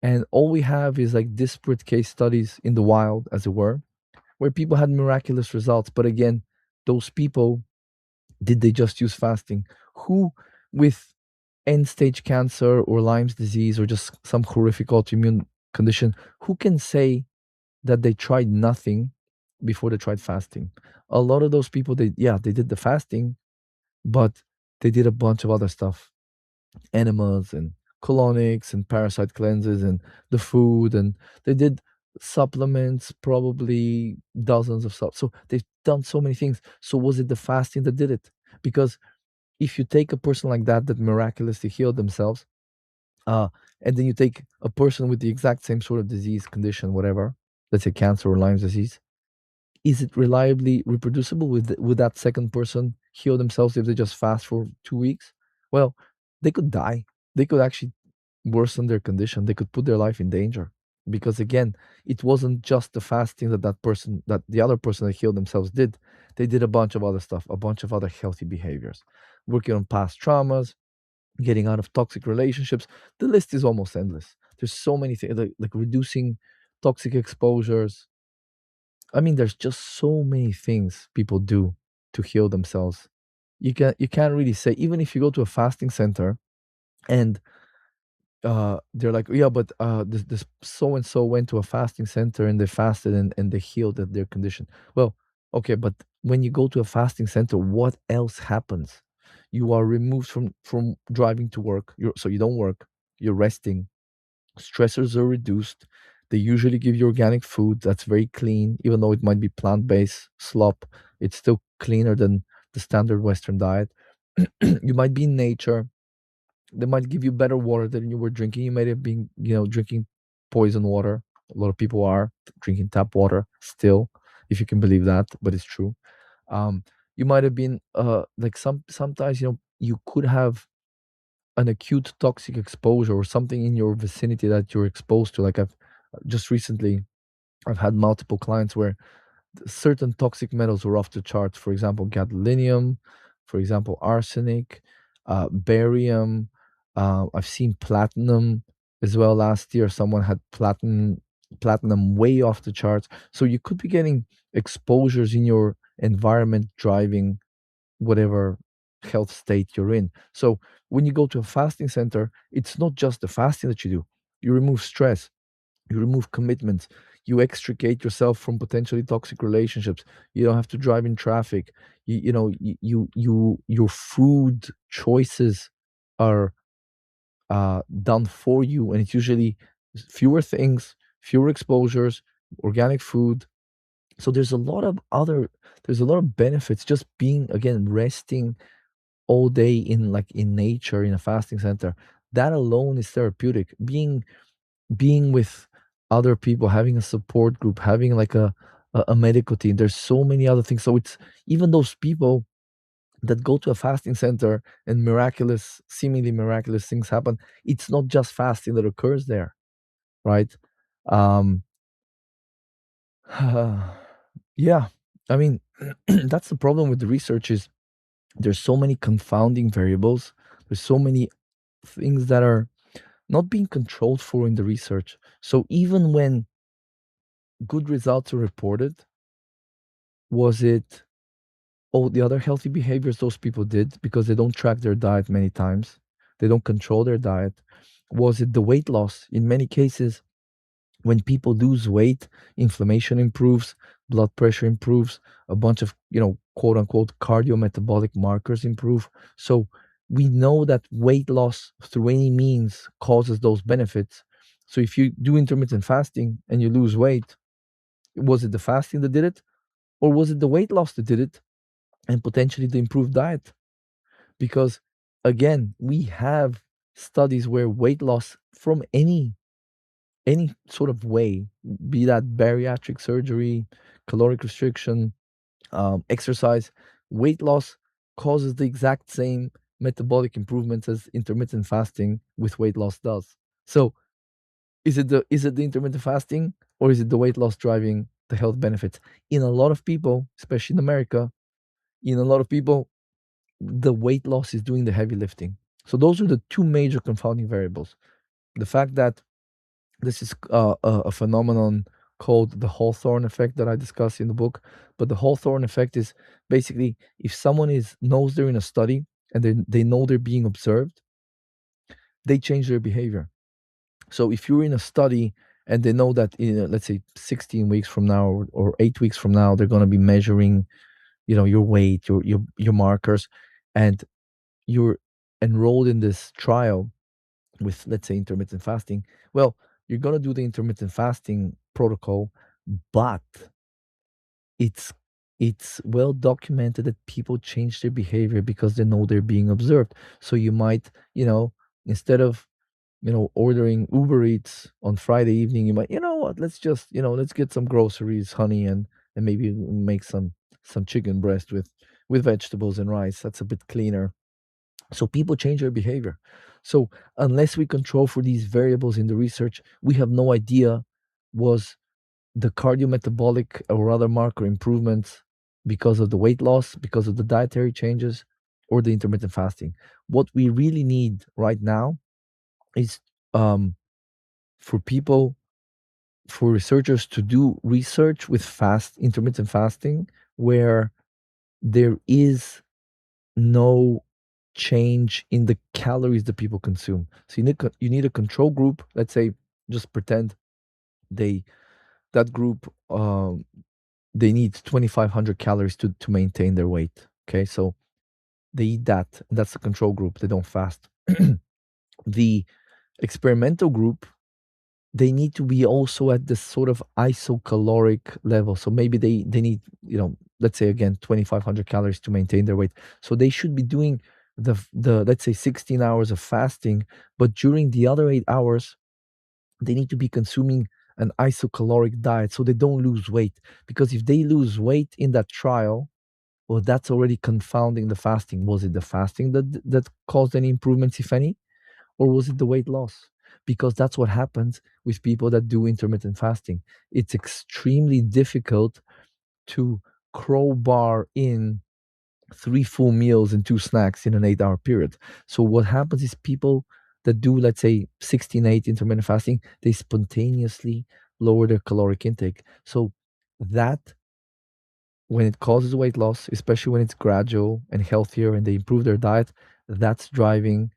and all we have is like disparate case studies in the wild, as it were, where people had miraculous results. But again, those people, did they just use fasting? Who with end stage cancer or Lyme's disease or just some horrific autoimmune condition, who can say that they tried nothing before they tried fasting? A lot of those people, they did the fasting, but they did a bunch of other stuff, enemas and colonics and parasite cleanses and the food, and they did supplements, probably dozens of stuff. So they've done so many things. So was it the fasting that did it? Because if you take a person like that miraculously healed themselves, uh, and then you take a person with the exact same sort of disease condition, whatever, let's say cancer or Lyme's disease, is it reliably reproducible? Would that second person heal themselves if they just fast for 2 weeks? Well, they could die. They could actually worsen their condition. They could put their life in danger because again, it wasn't just the fasting that the other person that healed themselves did. They did a bunch of other stuff, a bunch of other healthy behaviors, working on past traumas, getting out of toxic relationships. The list is almost endless. There's so many things like reducing toxic exposures. I mean, there's just so many things people do to heal themselves. You can't really say, even if you go to a fasting center and they're like, yeah, but this so and so went to a fasting center and they fasted and they healed their condition. Well, okay, but when you go to a fasting center, what else happens? You are removed from driving to work. So you don't work. You're resting. Stressors are reduced. They usually give you organic food that's very clean, even though it might be plant-based slop. It's still cleaner than the standard Western diet. You might be in nature. They might give you better water than you were drinking. You might have been, drinking poison water. A lot of people are drinking tap water still, if you can believe that, but it's true. Um, you might have been like sometimes you could have an acute toxic exposure or something in your vicinity that you're exposed to. Like I've just recently, I've had multiple clients where certain toxic metals were off the charts. For example, gadolinium, for example, arsenic, barium. I've seen platinum as well. Last year, someone had platinum way off the charts. So you could be getting exposures in your environment driving whatever health state you're in. So when you go to a fasting center, it's not just the fasting that you do. You remove stress, you remove commitments, you extricate yourself from potentially toxic relationships. You don't have to drive in traffic. Your food choices are done for you, and it's usually fewer things, fewer exposures, organic food. So there's a lot of benefits just being, again, resting all day in nature in a fasting center. That alone is therapeutic. Being with other people, having a support group, having like a medical team. There's so many other things. So it's even those people. that go to a fasting center and miraculous, seemingly miraculous things happen. It's not just fasting that occurs there, right? Um, yeah, I mean, that's the problem with the research is there's so many confounding variables. There's so many things that are not being controlled for in the research. So even when good results are reported, was it all the other healthy behaviors those people did because they don't track their diet many times? They don't control their diet. Was it the weight loss? In many cases, when people lose weight, inflammation improves, blood pressure improves, a bunch of, quote unquote, cardiometabolic markers improve. So we know that weight loss through any means causes those benefits. So if you do intermittent fasting and you lose weight, was it the fasting that did it? Or was it the weight loss that did it and potentially the improved diet? Because again, we have studies where weight loss from any sort of way, be that bariatric surgery, caloric restriction, exercise, weight loss causes the exact same metabolic improvements as intermittent fasting with weight loss does. So is it the intermittent fasting or is it the weight loss driving the health benefits? In a lot of people, especially in America, in a lot of people, the weight loss is doing the heavy lifting. So those are the two major confounding variables. The fact that this is a phenomenon called the Hawthorne effect that I discuss in the book. But the Hawthorne effect is basically if someone knows they're in a study and they know they're being observed, they change their behavior. So if you're in a study and they know that let's say 16 weeks from now or 8 weeks from now they're going to be measuring your weight, your markers, and you're enrolled in this trial with, let's say, intermittent fasting, well, you're going to do the intermittent fasting protocol, but it's it's well documented that people change their behavior because they know they're being observed. So you might, instead of ordering Uber Eats on Friday evening, you might, what, let's just, let's get some groceries, honey, and maybe make some chicken breast with vegetables and rice. That's a bit cleaner. So people change their behavior. So unless we control for these variables in the research, we have no idea was the cardiometabolic or other marker improvements because of the weight loss, because of the dietary changes, or the intermittent fasting. What we really need right now is um, for people, for researchers to do research with intermittent fasting, where there is no change in the calories that people consume. So you need a control group. Let's say, just pretend they that group they need 2,500 calories to maintain their weight. Okay, so they eat that, and that's the control group. They don't fast. The experimental group, they need to be also at this sort of isocaloric level. So maybe they need, let's say again 2,500 calories to maintain their weight. So they should be doing the let's say 16 hours of fasting, but during the other 8 hours, they need to be consuming an isocaloric diet so they don't lose weight. Because if they lose weight in that trial, well, that's already confounding the fasting. Was it the fasting that caused any improvements, if any? Or was it the weight loss? Because that's what happens with people that do intermittent fasting. It's extremely difficult to crowbar in three full meals and two snacks in an 8 hour period. So what happens is people that do, let's say, 16/8 intermittent fasting, they spontaneously lower their caloric intake. So that, when it causes weight loss, especially when it's gradual and healthier and they improve their diet, that's driving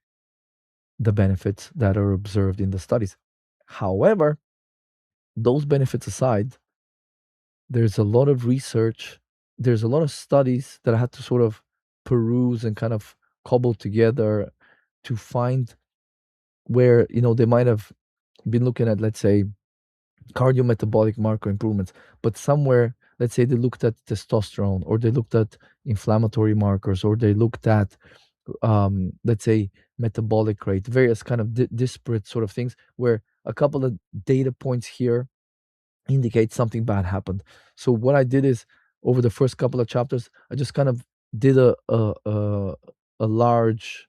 the benefits that are observed in the studies. However, those benefits aside, there's a lot of research, there's a lot of studies that I had to sort of peruse and kind of cobble together to find where, they might have been looking at, let's say, cardiometabolic marker improvements, but somewhere, let's say they looked at testosterone or they looked at inflammatory markers or they looked at let's say metabolic rate, various kind of disparate sort of things where a couple of data points here indicate something bad happened. So what I did is over the first couple of chapters, I just kind of did a large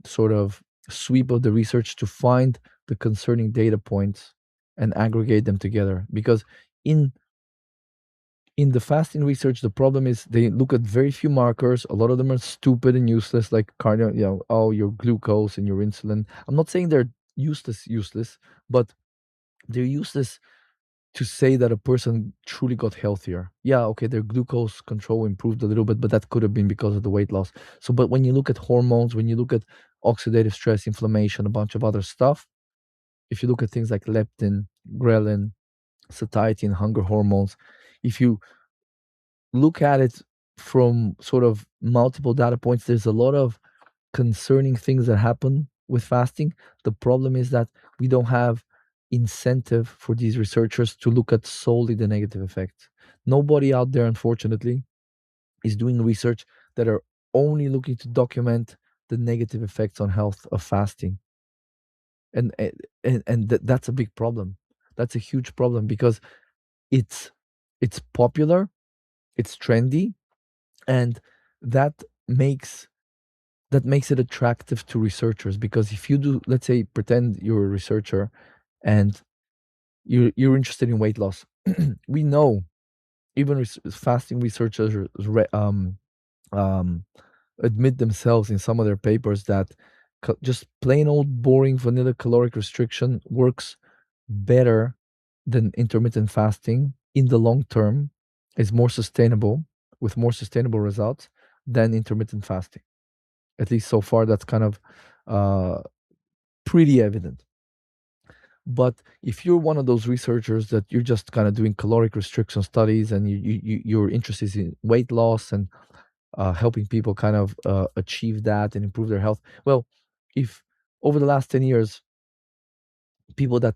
sort of sweep of the research to find the concerning data points and aggregate them together. Because in in the fasting research, the problem is they look at very few markers. A lot of them are stupid and useless, like cardio, oh, your glucose and your insulin. I'm not saying they're useless, but they're useless to say that a person truly got healthier. Yeah, okay, their glucose control improved a little bit, but that could have been because of the weight loss. So, but when you look at hormones, when you look at oxidative stress, inflammation, a bunch of other stuff, if you look at things like leptin, ghrelin, satiety, and hunger hormones, if you look at it from sort of multiple data points, there's a lot of concerning things that happen with fasting. The problem is that we don't have incentive for these researchers to look at solely the negative effects. Nobody out there, unfortunately, is doing research that are only looking to document the negative effects on health of fasting. And that's a big problem. That's a huge problem because it's it's popular, it's trendy, and that makes that makes it attractive to researchers. Because if you do, let's say, pretend you're a researcher and you're interested in weight loss, we know even fasting researchers um, admit themselves in some of their papers that just plain old boring vanilla caloric restriction works better than intermittent fasting in the long term, is more sustainable, with more sustainable results than intermittent fasting. At least so far, that's kind of uh, pretty evident. But if you're one of those researchers that you're just kind of doing caloric restriction studies and you're interested in weight loss and helping people kind of achieve that and improve their health, well, if over the last 10 years, people that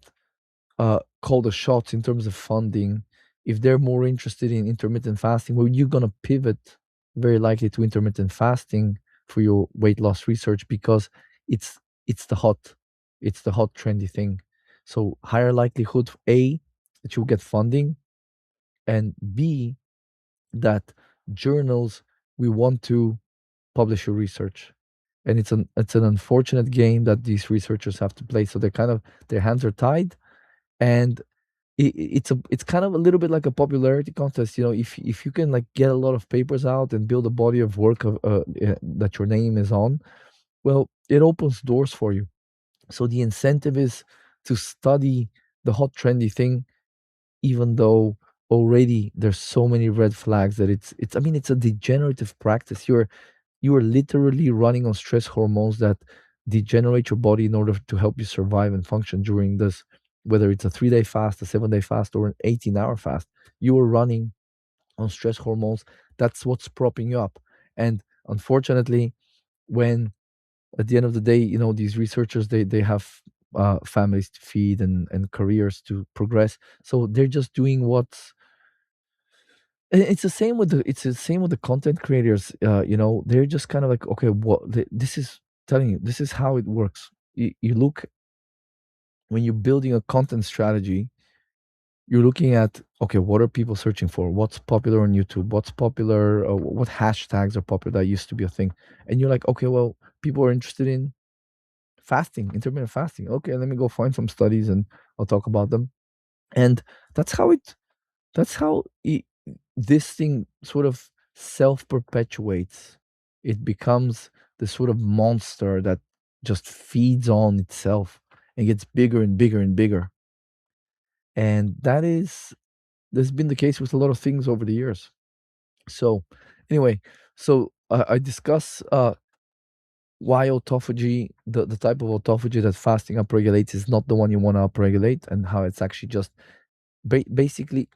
call the shots in terms of funding, if they're more interested in intermittent fasting, well, you're going to pivot very likely to intermittent fasting for your weight loss research because it's it's the hot it's the hot trendy thing. So higher likelihood, A, that you'll get funding, and B, that journals we want to publish your research. And it's an unfortunate game that these researchers have to play. So they're kind of, their hands are tied, and it's kind of a little bit like a popularity contest. If you can like get a lot of papers out and build a body of work that your name is on, well, it opens doors for you. So the incentive is to study the hot trendy thing, even though already there's so many red flags that it's I mean, it's a degenerative practice. You are literally running on stress hormones that degenerate your body in order to help you survive and function during this, whether it's a 3-day fast, a 7-day fast, or an 18-hour fast. You are running on stress hormones. That's what's propping you up. And unfortunately, when at the end of the day, these researchers, they have families to feed and careers to progress. So they're just doing what's it's the same with the content creators. They're just kind of like, okay, this is telling you, this is how it works. You look, when you're building a content strategy, you're looking at, okay, what are people searching for? What's popular on YouTube? What's popular? What hashtags are popular? That used to be a thing. And you're like, okay, well, people are interested in fasting, intermittent fasting. Okay, let me go find some studies and I'll talk about them. And that's how it that's how this thing sort of self perpetuates. It becomes this sort of monster that just feeds on itself and gets bigger and bigger and bigger. And that's been the case with a lot of things over the years. So anyway, so I discuss why autophagy, the type of autophagy that fasting upregulates, is not the one you want to upregulate, and how it's actually just basically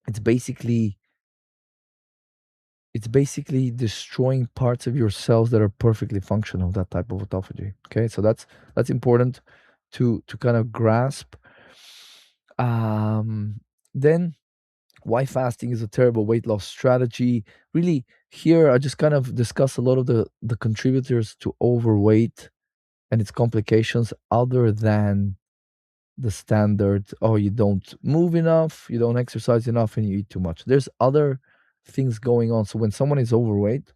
it's basically it's basically destroying parts of your cells that are perfectly functional, that type of autophagy. Okay, so that's important to kind of grasp. Then why fasting is a terrible weight loss strategy. Really, here I just kind of discuss a lot of the contributors to overweight and its complications, other than the standard, oh, you don't move enough, you don't exercise enough, and you eat too much. There's other things going on. So when someone is overweight,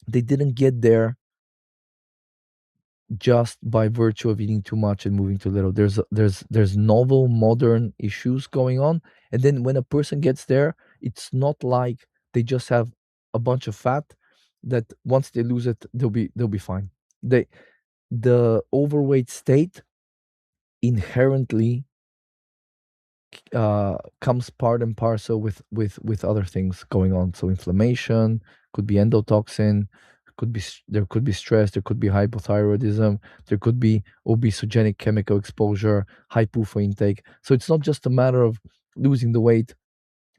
they didn't get there just by virtue of eating too much and moving too little. There's novel modern issues going on, and then when a person gets there, it's not like they just have a bunch of fat that once they lose it, they'll be fine. The overweight state inherently comes part and parcel with other things going on. So inflammation could be endotoxin, there could be stress, there could be hypothyroidism, there could be obesogenic chemical exposure, high PUFA intake. So it's not just a matter of losing the weight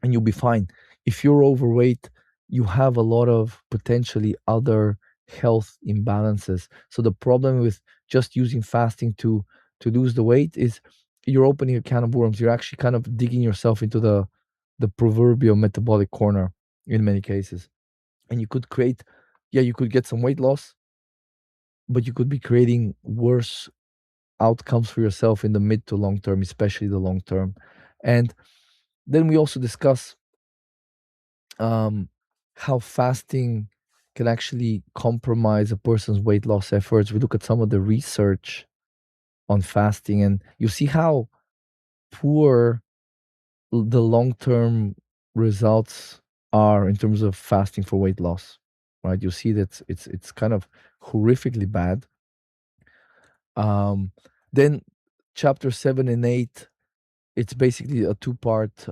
and you'll be fine. If you're overweight, you have a lot of potentially other health imbalances. So the problem with just using fasting to lose the weight is you're opening a can of worms. You're actually kind of digging yourself into the proverbial metabolic corner in many cases. And you could create, yeah, you could get some weight loss, but you could be creating worse outcomes for yourself in the mid to long term, especially the long term. And then we also discuss um, how fasting can actually compromise a person's weight loss efforts. We look at some of the research on fasting, and you see how poor the long term results are in terms of fasting for weight loss. Right? You see that it's kind of horrifically bad. Um, then chapter 7 and 8, it's basically a two-part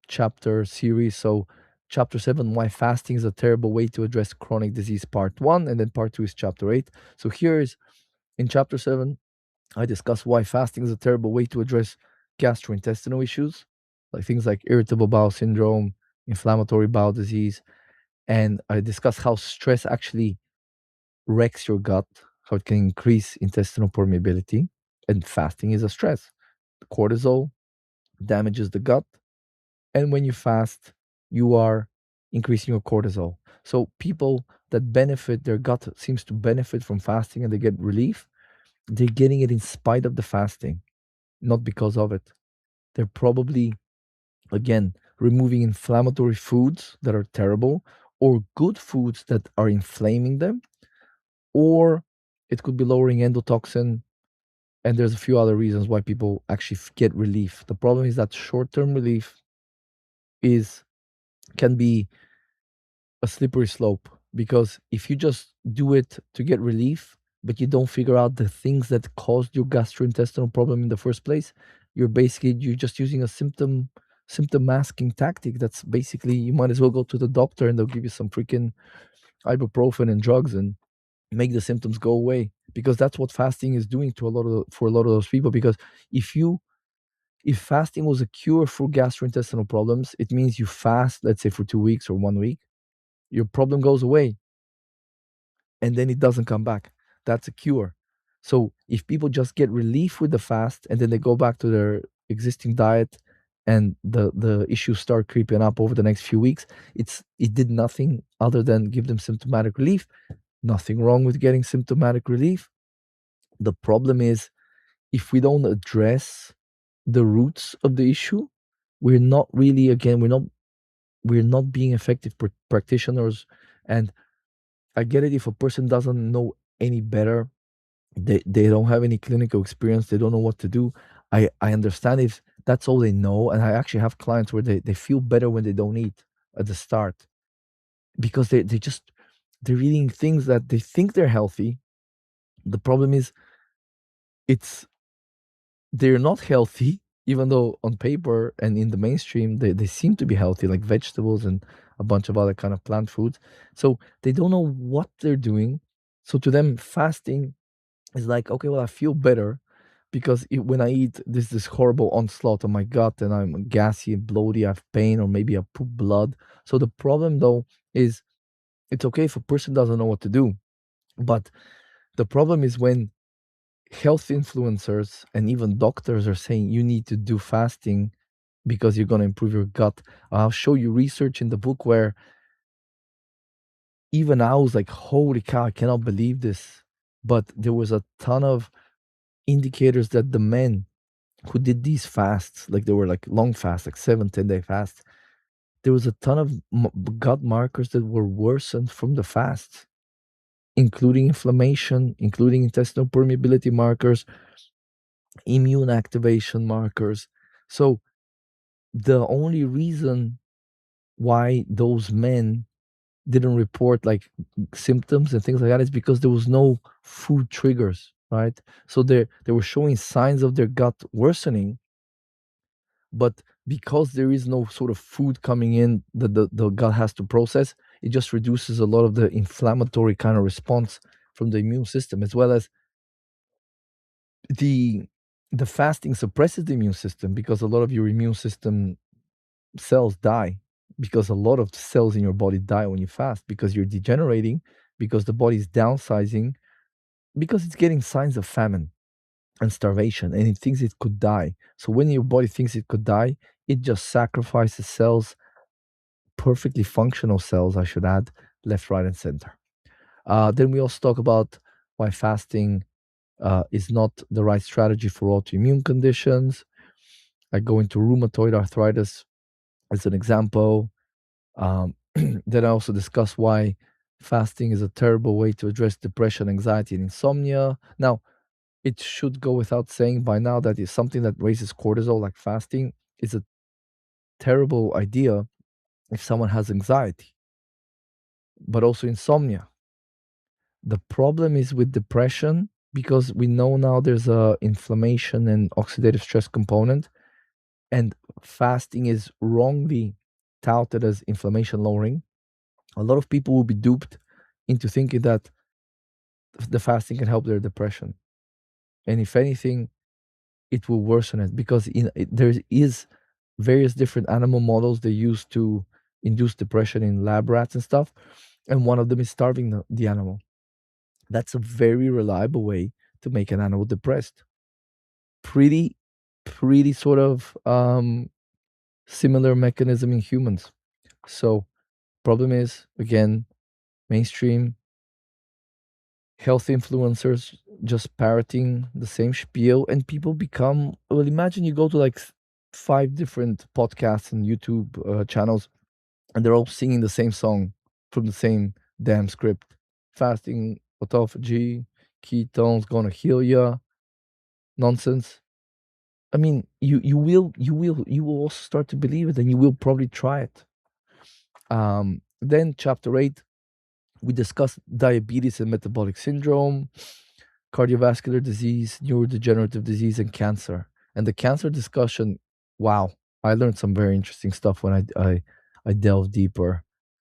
chapter series. So, chapter 7, why fasting is a terrible way to address chronic disease, part 1, and then part 2 is chapter 8. So, here is in chapter 7, I discuss why fasting is a terrible way to address gastrointestinal issues, like things like irritable bowel syndrome, inflammatory bowel disease, and I discuss how stress actually wrecks your gut, how it can increase intestinal permeability, and fasting is a stress. Cortisol damages the gut, and when you fast, you are increasing your cortisol. So people that benefit, their gut seems to benefit from fasting and they get relief, they're getting it in spite of the fasting, not because of it. They're probably, again, removing inflammatory foods that are terrible or good foods that are inflaming them, or it could be lowering endotoxin. And there's a few other reasons why people actually get relief. The problem is that short-term relief is can be a slippery slope, because if you just do it to get relief but you don't figure out the things that caused your gastrointestinal problem in the first place, you're just using a symptom masking tactic. That's basically, you might as well go to the doctor and they'll give you some freaking ibuprofen and drugs and make the symptoms go away, because that's what fasting is doing to a lot of those people. Because if fasting was a cure for gastrointestinal problems, it means you fast, let's say for 2 weeks or 1 week, your problem goes away and then it doesn't come back. That's a cure. So if people just get relief with the fast and then they go back to their existing diet and the issues start creeping up over the next few weeks, it did nothing other than give them symptomatic relief. Nothing wrong with getting symptomatic relief. The problem is, if we don't address the roots of the issue, we're not really, again, we're not being effective practitioners. And I get it, if a person doesn't know any better, they don't have any clinical experience, they don't know what to do. I understand if that's all they know. And I actually have clients where they feel better when they don't eat at the start, because they're eating things that they think they're healthy. The problem is, it's they're not healthy, even though on paper and in the mainstream they seem to be healthy, like vegetables and a bunch of other kind of plant foods. So they don't know what they're doing. So to them, fasting is like, okay, well, I feel better because when I eat, this horrible onslaught on my gut and I'm gassy and bloaty, I have pain, or maybe I poop blood. So the problem though is, it's okay if a person doesn't know what to do, but the problem is when health influencers and even doctors are saying you need to do fasting because you're going to improve your gut. I'll show you research in the book where even I was like, holy cow, I cannot believe this. But there was a ton of indicators that the men who did these fasts, like they were like long fasts, like 7, 10 day fasts, there was a ton of gut markers that were worsened from the fast, including inflammation, including intestinal permeability markers, immune activation markers. So the only reason why those men didn't report like symptoms and things like that is because there was no food triggers, right? So they were showing signs of their gut worsening, but because there is no sort of food coming in that the gut has to process, it just reduces a lot of the inflammatory kind of response from the immune system, as well as the the fasting suppresses the immune system because a lot of your immune system cells die, because a lot of cells in your body die when you fast, because you're degenerating, because the body is downsizing, because it's getting signs of famine and starvation, and it thinks it could die. So when your body thinks it could die, it just sacrifices cells, perfectly functional cells, I should add, left, right, and center. Then we also talk about why fasting is not the right strategy for autoimmune conditions. I go into rheumatoid arthritis as an example. Then I also discuss why fasting is a terrible way to address depression, anxiety, and insomnia. Now, it should go without saying by now that is something that raises cortisol, like fasting, is a terrible idea if someone has anxiety, but also insomnia. The problem is with depression because we know now there's a inflammation and oxidative stress component, and fasting is wrongly touted as inflammation lowering. A lot of people will be duped into thinking that the fasting can help their depression, and if anything, it will worsen it because there is various different animal models they use to induce depression in lab rats and stuff, and one of them is starving the animal. That's a very reliable way to make an animal depressed. Pretty, pretty sort of similar mechanism in humans. So problem is again mainstream health influencers just parroting the same spiel, and people become, well, imagine you go to like five different podcasts and YouTube channels, and they're all singing the same song from the same damn script: fasting, autophagy, ketones gonna heal ya, nonsense. I mean, you will also start to believe it, and you will probably try it. Then chapter 8, we discuss diabetes and metabolic syndrome, cardiovascular disease, neurodegenerative disease, and cancer. And the cancer discussion, wow, I learned some very interesting stuff when I delved deeper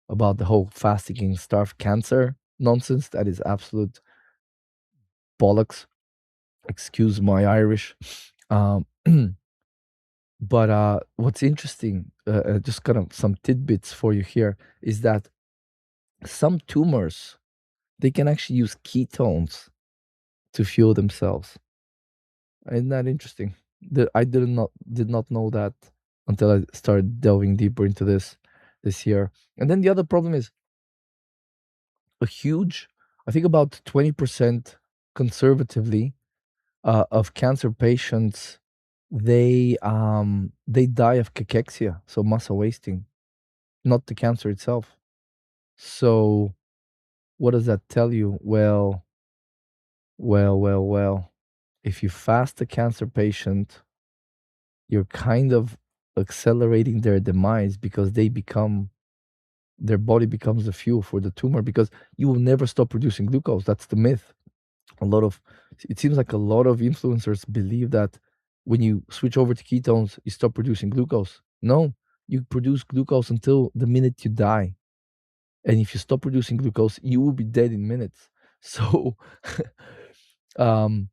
about the whole fasting and starve cancer nonsense. That is absolute bollocks. Excuse my Irish. Um, but what's interesting, just kind of some tidbits for you here, is that some tumors, they can actually use ketones to fuel themselves. Isn't that interesting? I did not know that until I started delving deeper into this year. And then the other problem is a huge, I think about 20% conservatively of cancer patients, they die of cachexia, so muscle wasting, not the cancer itself. So what does that tell you? Well, if you fast a cancer patient, you're kind of accelerating their demise because their body becomes the fuel for the tumor, because you will never stop producing glucose. That's the myth. A lot of It seems like a lot of influencers believe that when you switch over to ketones, you stop producing glucose. No, you produce glucose until the minute you die. And if you stop producing glucose, you will be dead in minutes. So um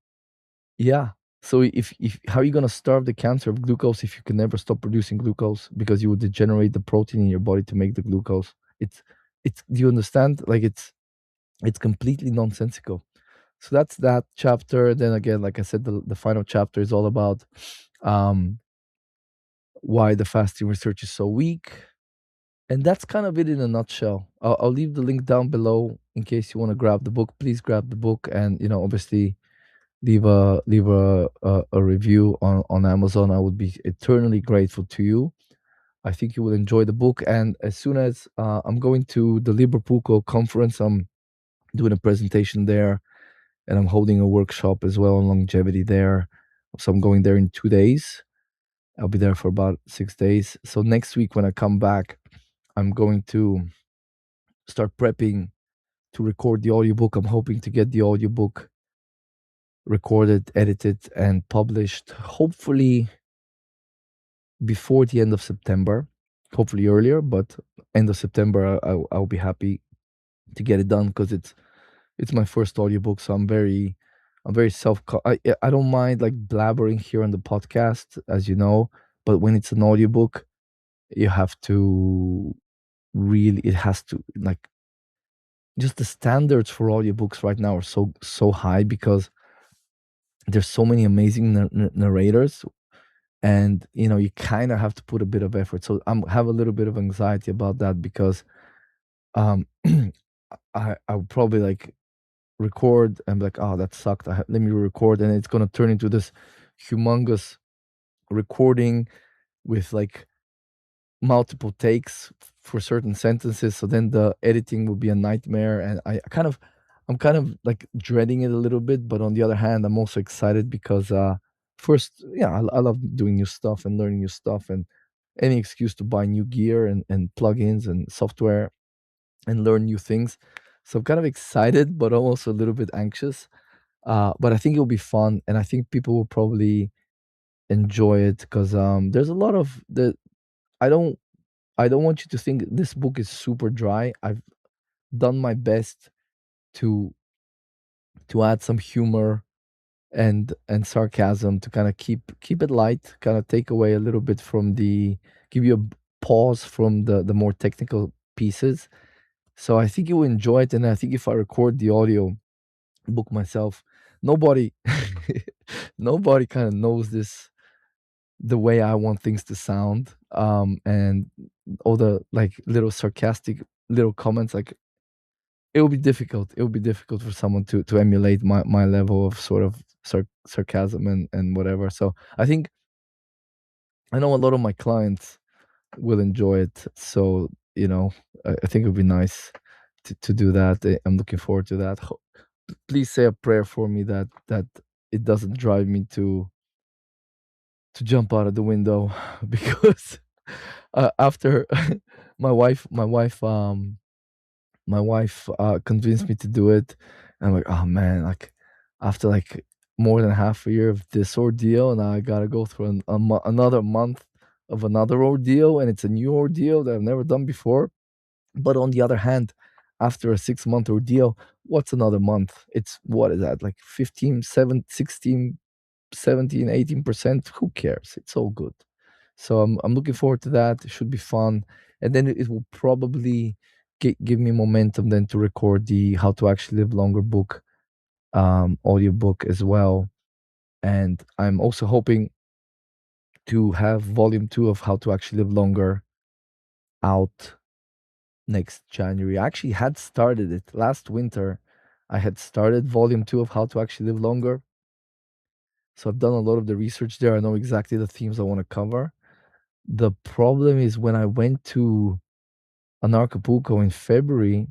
yeah. So if how are you gonna starve the cancer of glucose if you can never stop producing glucose because you would degenerate the protein in your body to make the glucose? It's do you understand? Like it's completely nonsensical. So that's that chapter. Then again, like I said, the final chapter is all about um why the fasting research is so weak. And that's kind of it in a nutshell. I'll leave the link down below in case you want to grab the book. Please grab the book, and obviously leave a review on Amazon. I would be eternally grateful to you. I think you will enjoy the book. And as soon as I'm going to the Liverpool conference, I'm doing a presentation there, and I'm holding a workshop as well on longevity there. So I'm going there in 2 days. I'll be there for about 6 days. So next week when I come back, I'm going to start prepping to record the audiobook. I'm hoping to get the audiobook recorded, edited, and published, hopefully before the end of September, hopefully earlier, but end of September, I'll be happy to get it done because it's my first audiobook. So I'm very I don't mind like blabbering here on the podcast, as you know, but when it's an audiobook, you have to really, it has to like, just the standards for audiobooks right now are so high because there's so many amazing narrators, and you kind of have to put a bit of effort. So I'm have a little bit of anxiety about that because um I would probably like record and be like, oh, that sucked, let me record, and it's going to turn into this humongous recording with like multiple takes for certain sentences, so then the editing will be a nightmare. And I'm kind of like dreading it a little bit, but on the other hand, I'm also excited because first, yeah, I love doing new stuff and learning new stuff, and any excuse to buy new gear and plugins and software and learn new things. So I'm kind of excited, but I'm also a little bit anxious. But I think it'll be fun, and I think people will probably enjoy it because there's a lot of the I don't I don't want you to think this book is super dry. I've done my best to add some humor and sarcasm to kind of keep it light, kind of take away a little bit from the give you a pause from the more technical pieces. So I think you will enjoy it, and I think if I record the audio book myself, nobody nobody kind of knows this the way I want things to sound. And all the like little sarcastic little comments, like it will be difficult. It will be difficult for someone to emulate my level of sort of sarcasm and whatever. So I think I know a lot of my clients will enjoy it. So I think it would be nice to do that. I'm looking forward to that. Please say a prayer for me that it doesn't drive me to jump out of the window because after my wife convinced me to do it. And I'm like, oh man, like after like more than half a year of this ordeal, and I gotta go through another month of another ordeal, and it's a new ordeal that I've never done before. But on the other hand, after a 6 month ordeal, what's another month? It's what is that, like 15, 7, 16, 17, 18%? Who cares? It's all good. So I'm looking forward to that. It should be fun, and then it will probably give me momentum then to record the How to Actually Live Longer book, audiobook as well. And I'm also hoping to have volume 2 of How to Actually Live Longer out next January. I actually had started it last winter. I had started volume 2 of How to Actually Live Longer. So I've done a lot of the research there. I know exactly the themes I want to cover. The problem is when I went to Acapulco in February,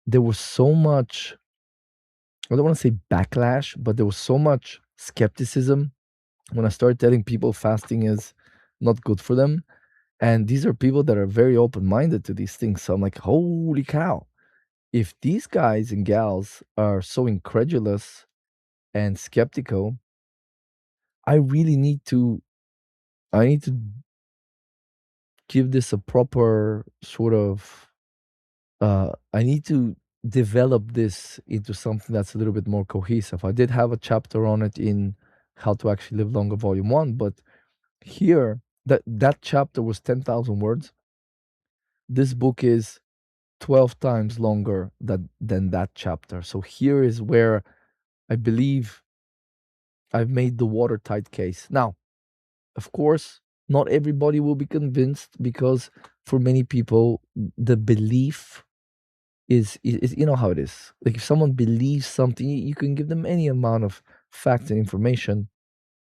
there was so much, I don't want to say backlash, but there was so much skepticism when I started telling people fasting is not good for them. And these are people that are very open minded to these things. So I'm like, holy cow. If these guys and gals are so incredulous and skeptical, I really I need to give this a proper sort of, I need to develop this into something that's a little bit more cohesive. I did have a chapter on it in How to Actually Live Longer, Volume 1, but here, that chapter was 10,000 words. This book is 12 times longer than that chapter. So here is where I believe I've made the watertight case. Now, of course, not everybody will be convinced because for many people, the belief is you know how it is. Like if someone believes something, you can give them any amount of facts and information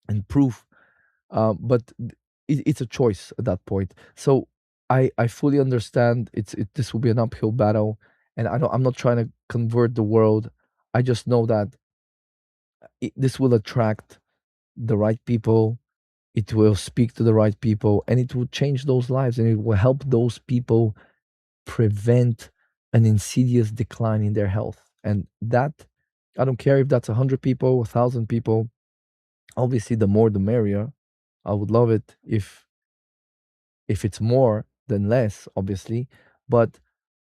and proof. But it's a choice at that point. So I fully understand this will be an uphill battle, and I'm not trying to convert the world. I just know that this will attract the right people, it will speak to the right people, and it will change those lives, and it will help those people prevent an insidious decline in their health. And that, I don't care if that's 100 people, 1,000 people. Obviously, the more the merrier. I would love it if it's more than less, obviously. But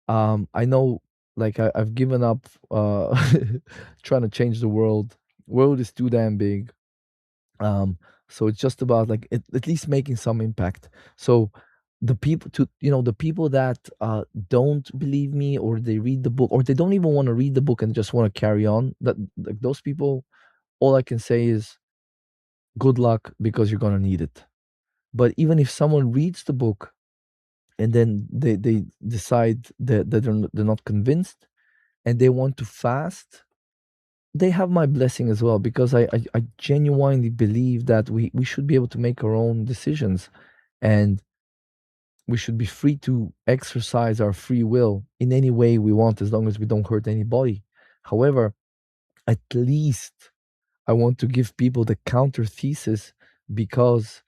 I know, like I've given up trying to change the world. World is too damn big. um so it's just about like at least making some impact. So the people to the people that don't believe me, or they read the book, or they don't even want to read the book and just want to carry on, that like those people, all I can say is good luck, because you're going to need it. But even if someone reads the book and then they decide that they're not convinced and they want to fast, they have my blessing as well, because I genuinely believe that we should be able to make our own decisions, and we should be free to exercise our free will in any way we want, as long as we don't hurt anybody. However, at least I want to give people the counter thesis, because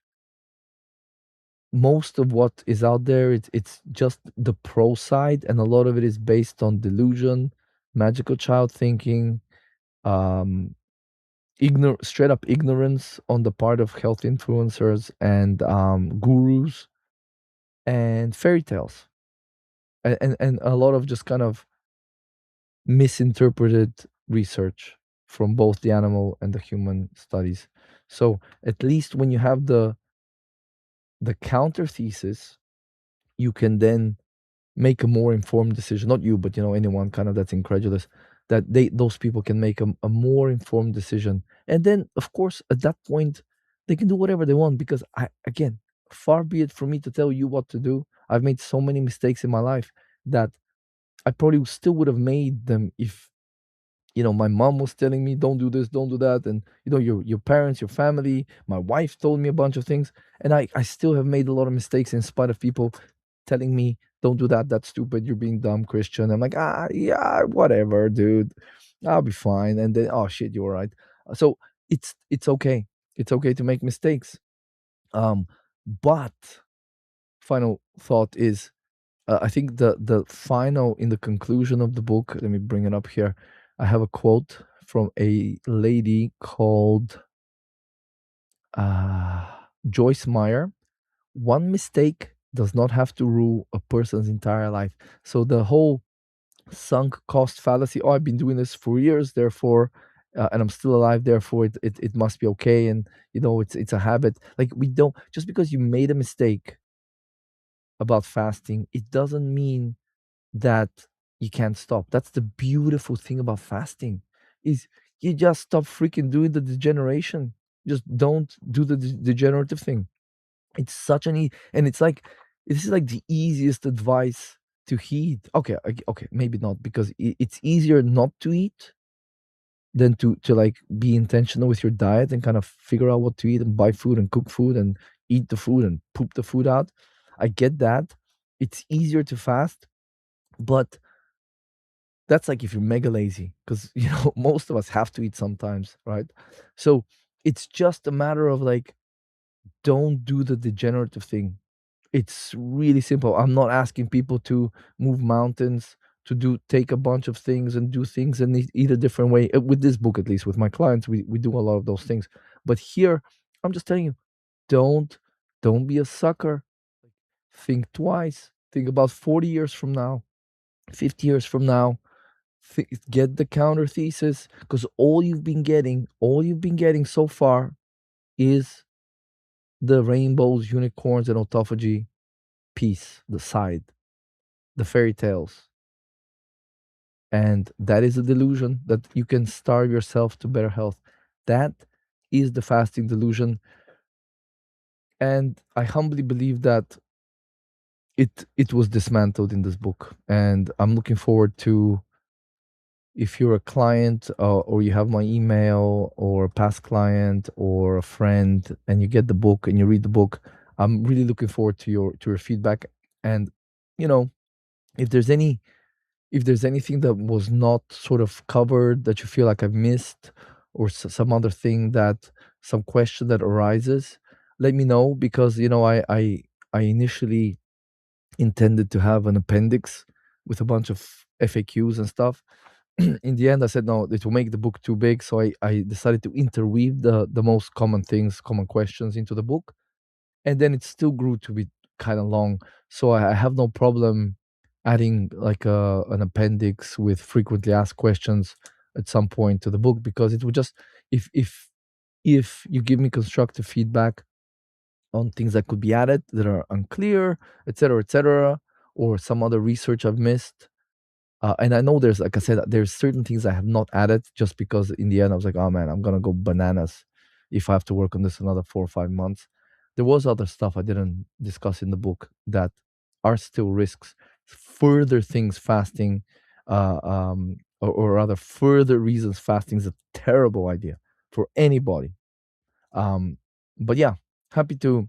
most of what is out there, it's just the pro side, and a lot of it is based on delusion, magical child thinking, um straight up ignorance on the part of health influencers and gurus, and fairy tales, and a lot of just kind of misinterpreted research from both the animal and the human studies. So at least when you have the counter thesis, you can then make a more informed decision. Not you, but anyone kind of that's incredulous, that those people can make a more informed decision. And then of course at that point they can do whatever they want, because I, again, far be it from me to tell you what to do. I've made so many mistakes in my life that I probably still would have made them if my mom was telling me don't do this, don't do that, and your parents, your family, my wife told me a bunch of things, and I still have made a lot of mistakes in spite of people telling me don't do that, that's stupid, you're being dumb, Christian. I'm like, yeah, whatever, dude, I'll be fine. And then, oh shit, you're right. So it's okay. It's okay to make mistakes. um but final thought is, I think the final, in the conclusion of the book, let me bring it up here. I have a quote from a lady called uh, Joyce Meyer. One mistake does not have to rule a person's entire life. So the whole sunk cost fallacy, oh, I've been doing this for years, therefore, and I'm still alive, therefore it must be okay. And it's a habit. Like, we don't, just because you made a mistake about fasting, it doesn't mean that you can't stop. That's the beautiful thing about fasting, is you just stop freaking doing the degeneration. Just don't do the degenerative thing. It's such and it's like, this is like the easiest advice to heed. Okay, okay, maybe not, because it's easier not to eat than to like be intentional with your diet and kind of figure out what to eat and buy food and cook food and eat the food and poop the food out. I get that. It's easier to fast, but that's like if you're mega lazy, because most of us have to eat sometimes, right? So it's just a matter of like, don't do the degenerative thing. It's really simple. I'm not asking people to move mountains, to take a bunch of things and do things and eat a different way. With this book, at least with my clients, we do a lot of those things. But here, I'm just telling you, don't don't be a sucker. Think twice. Think about 40 years from now, 50 years from now. Get the counter thesis, because all you've been getting so far is the rainbows, unicorns, and autophagy piece, the side, the fairy tales. And that is a delusion that you can starve yourself to better health. That is the fasting delusion. And I humbly believe that it was dismantled in this book. And I'm looking forward to, if you're a client, or you have my email, or a past client or a friend, and you get the book and you read the book, I'm really looking forward to your feedback. And you know, if there's any if there's anything that was not sort of covered that you feel like I've missed, or some other thing that some question that arises, let me know, because I initially intended to have an appendix with a bunch of FAQs and stuff. In the end, I said no, it will make the book too big, so I decided to interweave the most common things, common questions into the book, and then it still grew to be kind of long. So I have no problem adding like an appendix with frequently asked questions at some point to the book, because it would just, if you give me constructive feedback on things that could be added that are unclear, etc., or some other research I've missed. And I know there's, like I said, there's certain things I have not added just because in the end I was like, oh man, I'm gonna go bananas if I have to work on this another 4 or 5 months. There was other stuff I didn't discuss in the book that are still risks, further things fasting, or rather further reasons fasting is a terrible idea for anybody. Um, but yeah, happy to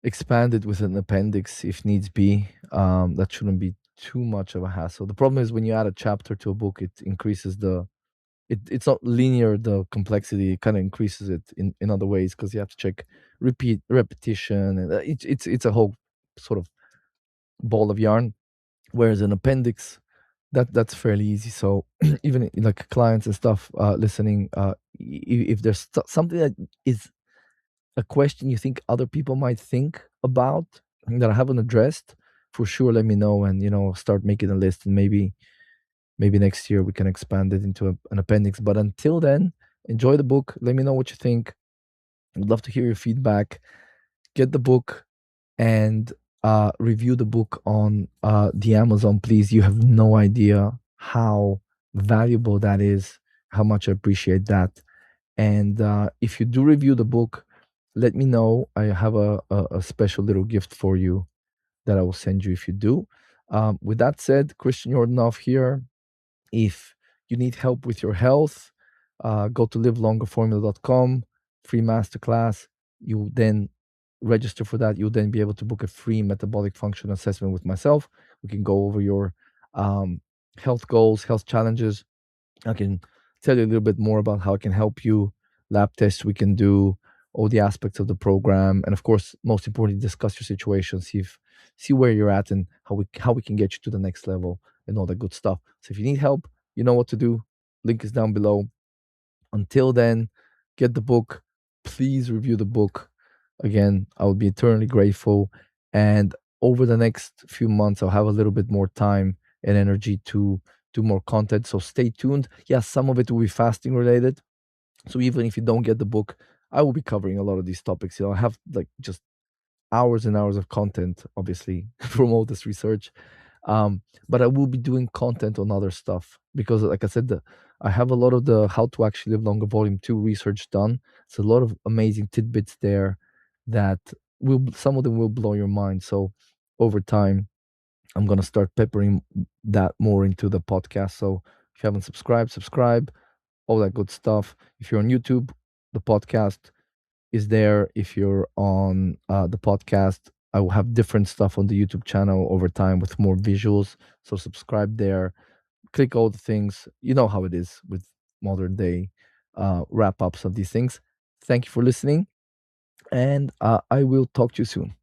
expand it with an appendix if needs be. That shouldn't be too much of a hassle. The problem is when you add a chapter to a book, it increases it's not linear, the complexity. It kind of increases it in other ways, because you have to check repetition, and it's a whole sort of ball of yarn. Whereas an appendix, that's fairly easy. So even like clients and stuff listening, if there's something that is a question you think other people might think about that I haven't addressed, for sure let me know, and start making a list, and maybe next year we can expand it into an appendix. But until then, enjoy the book. Let me know what you think. I'd love to hear your feedback. Get the book and review the book on the Amazon, please. You have no idea how valuable that is, how much I appreciate that. And if you do review the book, let me know. I have a special little gift for you that I will send you if you do. With that said, Christian Yordanov here. If you need help with your health, go to livelongerformula.com, free masterclass. You then register for that. You'll then be able to book a free metabolic function assessment with myself. We can go over your um, health goals, health challenges. I can tell you a little bit more about how I can help you, lab tests we can do, all the aspects of the program, and of course, most importantly, discuss your situation, see where you're at, and how we can get you to the next level, and all that good stuff. So if you need help, you know what to do. Link is down below. Until then, get the book. Please review the book. Again, I would be eternally grateful. And over the next few months, I'll have a little bit more time and energy to do more content. So stay tuned. Yes, some of it will be fasting related. So even if you don't get the book, I will be covering a lot of these topics. I have like just hours and hours of content, obviously, from all this research. But I will be doing content on other stuff because, like I said, I have a lot of the How to Actually Live Longer Volume 2 research done. It's a lot of amazing tidbits there that some of them will blow your mind. So over time, I'm going to start peppering that more into the podcast. So if you haven't subscribed, subscribe, all that good stuff. If you're on YouTube, the podcast is there. If you're on the podcast, I will have different stuff on the YouTube channel over time with more visuals. So subscribe there, click all the things. You know how it is with modern day wrap ups of these things. Thank you for listening, and I will talk to you soon.